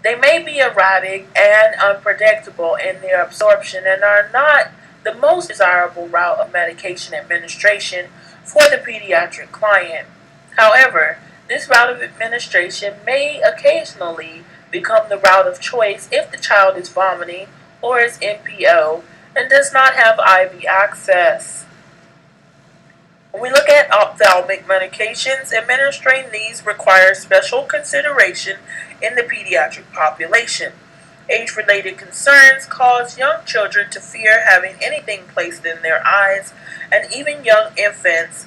They may be erratic and unpredictable in their absorption and are not the most desirable route of medication administration for the pediatric client. However, this route of administration may occasionally become the route of choice if the child is vomiting or is NPO and does not have IV access. When we look at ophthalmic medications, administering these requires special consideration in the pediatric population. Age-related concerns cause young children to fear having anything placed in their eyes, and even young infants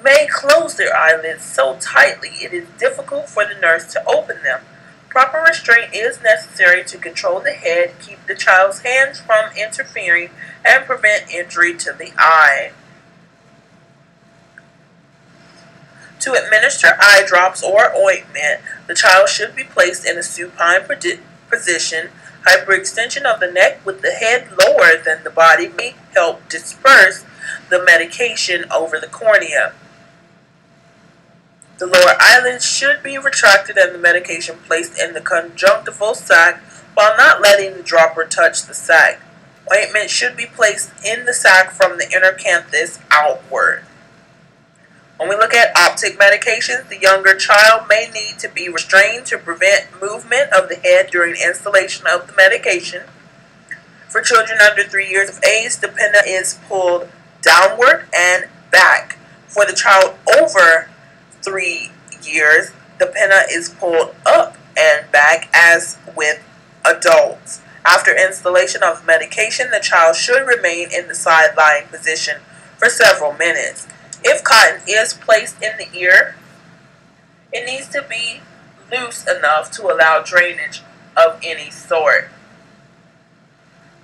may close their eyelids so tightly it is difficult for the nurse to open them. Proper restraint is necessary to control the head, keep the child's hands from interfering, and prevent injury to the eye. To administer eye drops or ointment, the child should be placed in a supine position. Hyperextension of the neck with the head lower than the body may help disperse the medication over the cornea. The lower eyelids should be retracted and the medication placed in the conjunctival sac while not letting the dropper touch the sac. Ointment should be placed in the sac from the inner canthus outward. When we look at optic medications, the younger child may need to be restrained to prevent movement of the head during installation of the medication. For children under 3 years of age, the pinna is pulled downward and back. For the child over 3 years, the pinna is pulled up and back as with adults. After installation of medication, the child should remain in the side-lying position for several minutes. If cotton is placed in the ear, it needs to be loose enough to allow drainage of any sort.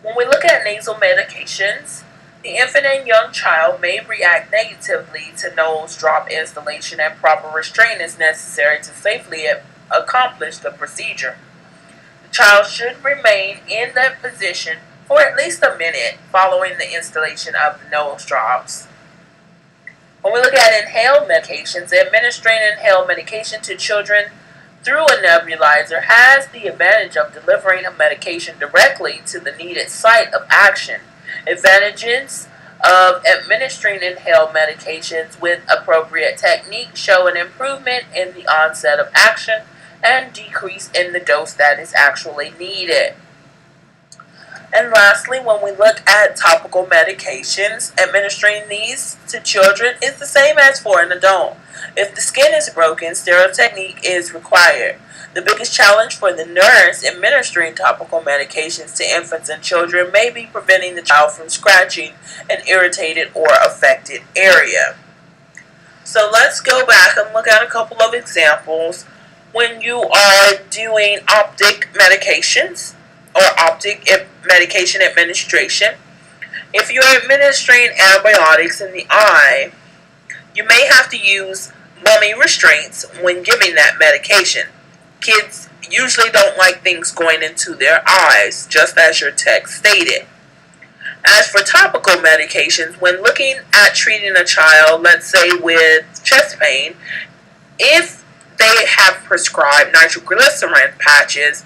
When we look at nasal medications, the infant and young child may react negatively to nose drop installation, and proper restraint is necessary to safely accomplish the procedure. The child should remain in that position for at least a minute following the installation of the nose drops. When we look at inhaled medications, administering inhaled medication to children through a nebulizer has the advantage of delivering a medication directly to the needed site of action. Advantages of administering inhaled medications with appropriate technique show an improvement in the onset of action and decrease in the dose that is actually needed. And lastly, when we look at topical medications, administering these to children is the same as for an adult. If the skin is broken, sterile technique is required. The biggest challenge for the nurse administering topical medications to infants and children may be preventing the child from scratching an irritated or affected area. So let's go back and look at a couple of examples when you are doing optic medications or optic medication administration. If you're administering antibiotics in the eye, you may have to use mummy restraints when giving that medication. Kids usually don't like things going into their eyes, just as your text stated. As for topical medications, when looking at treating a child, let's say with chest pain, if they have prescribed nitroglycerin patches,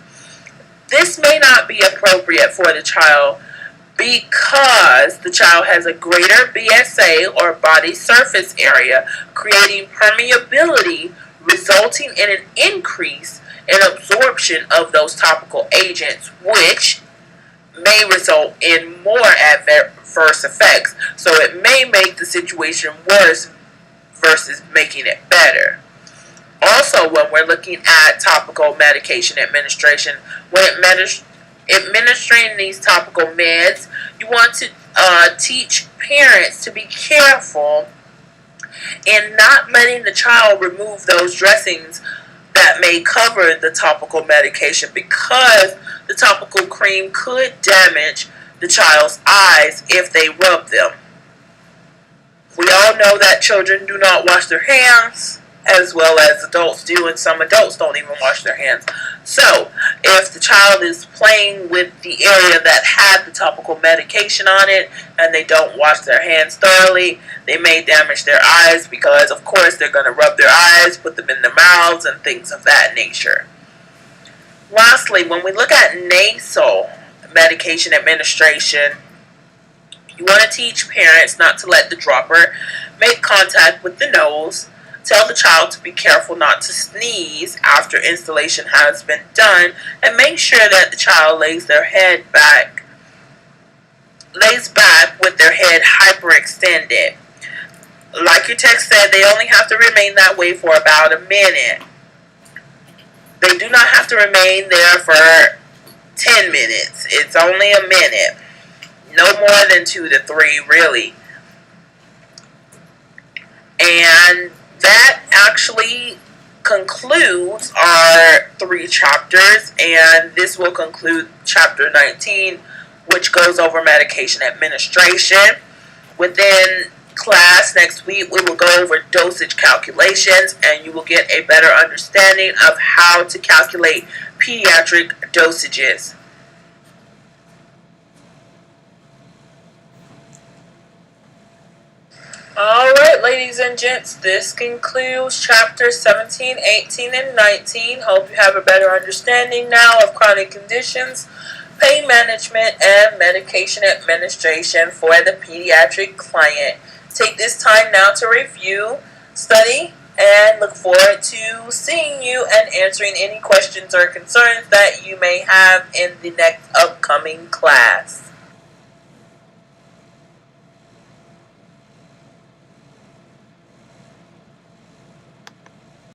this may not be appropriate for the child because the child has a greater BSA or body surface area, creating permeability, resulting in an increase in absorption of those topical agents, which may result in more adverse effects. So it may make the situation worse versus making it better. Also, when we're looking at topical medication administration, when administering these topical meds, you want to teach parents to be careful in not letting the child remove those dressings that may cover the topical medication, because the topical cream could damage the child's eyes if they rub them. We all know that children do not wash their hands, as well as adults do, and some adults don't even wash their hands. So, if the child is playing with the area that had the topical medication on it and they don't wash their hands thoroughly, they may damage their eyes because, of course, they're going to rub their eyes, put them in their mouths, and things of that nature. Lastly, when we look at nasal medication administration, you want to teach parents not to let the dropper make contact with the nose. Tell the child to be careful not to sneeze after installation has been done, and make sure that the child lays back with their head hyperextended. Like your text said, they only have to remain that way for about a minute. They do not have to remain there for 10 minutes. It's only a minute. No more than 2 to 3, really. And that actually concludes our 3 chapters, and this will conclude chapter 19, which goes over medication administration. Within class next week, we will go over dosage calculations, and you will get a better understanding of how to calculate pediatric dosages. Alright, ladies and gents, this concludes chapters 17, 18, and 19. Hope you have a better understanding now of chronic conditions, pain management, and medication administration for the pediatric client. Take this time now to review, study, and look forward to seeing you and answering any questions or concerns that you may have in the next upcoming class.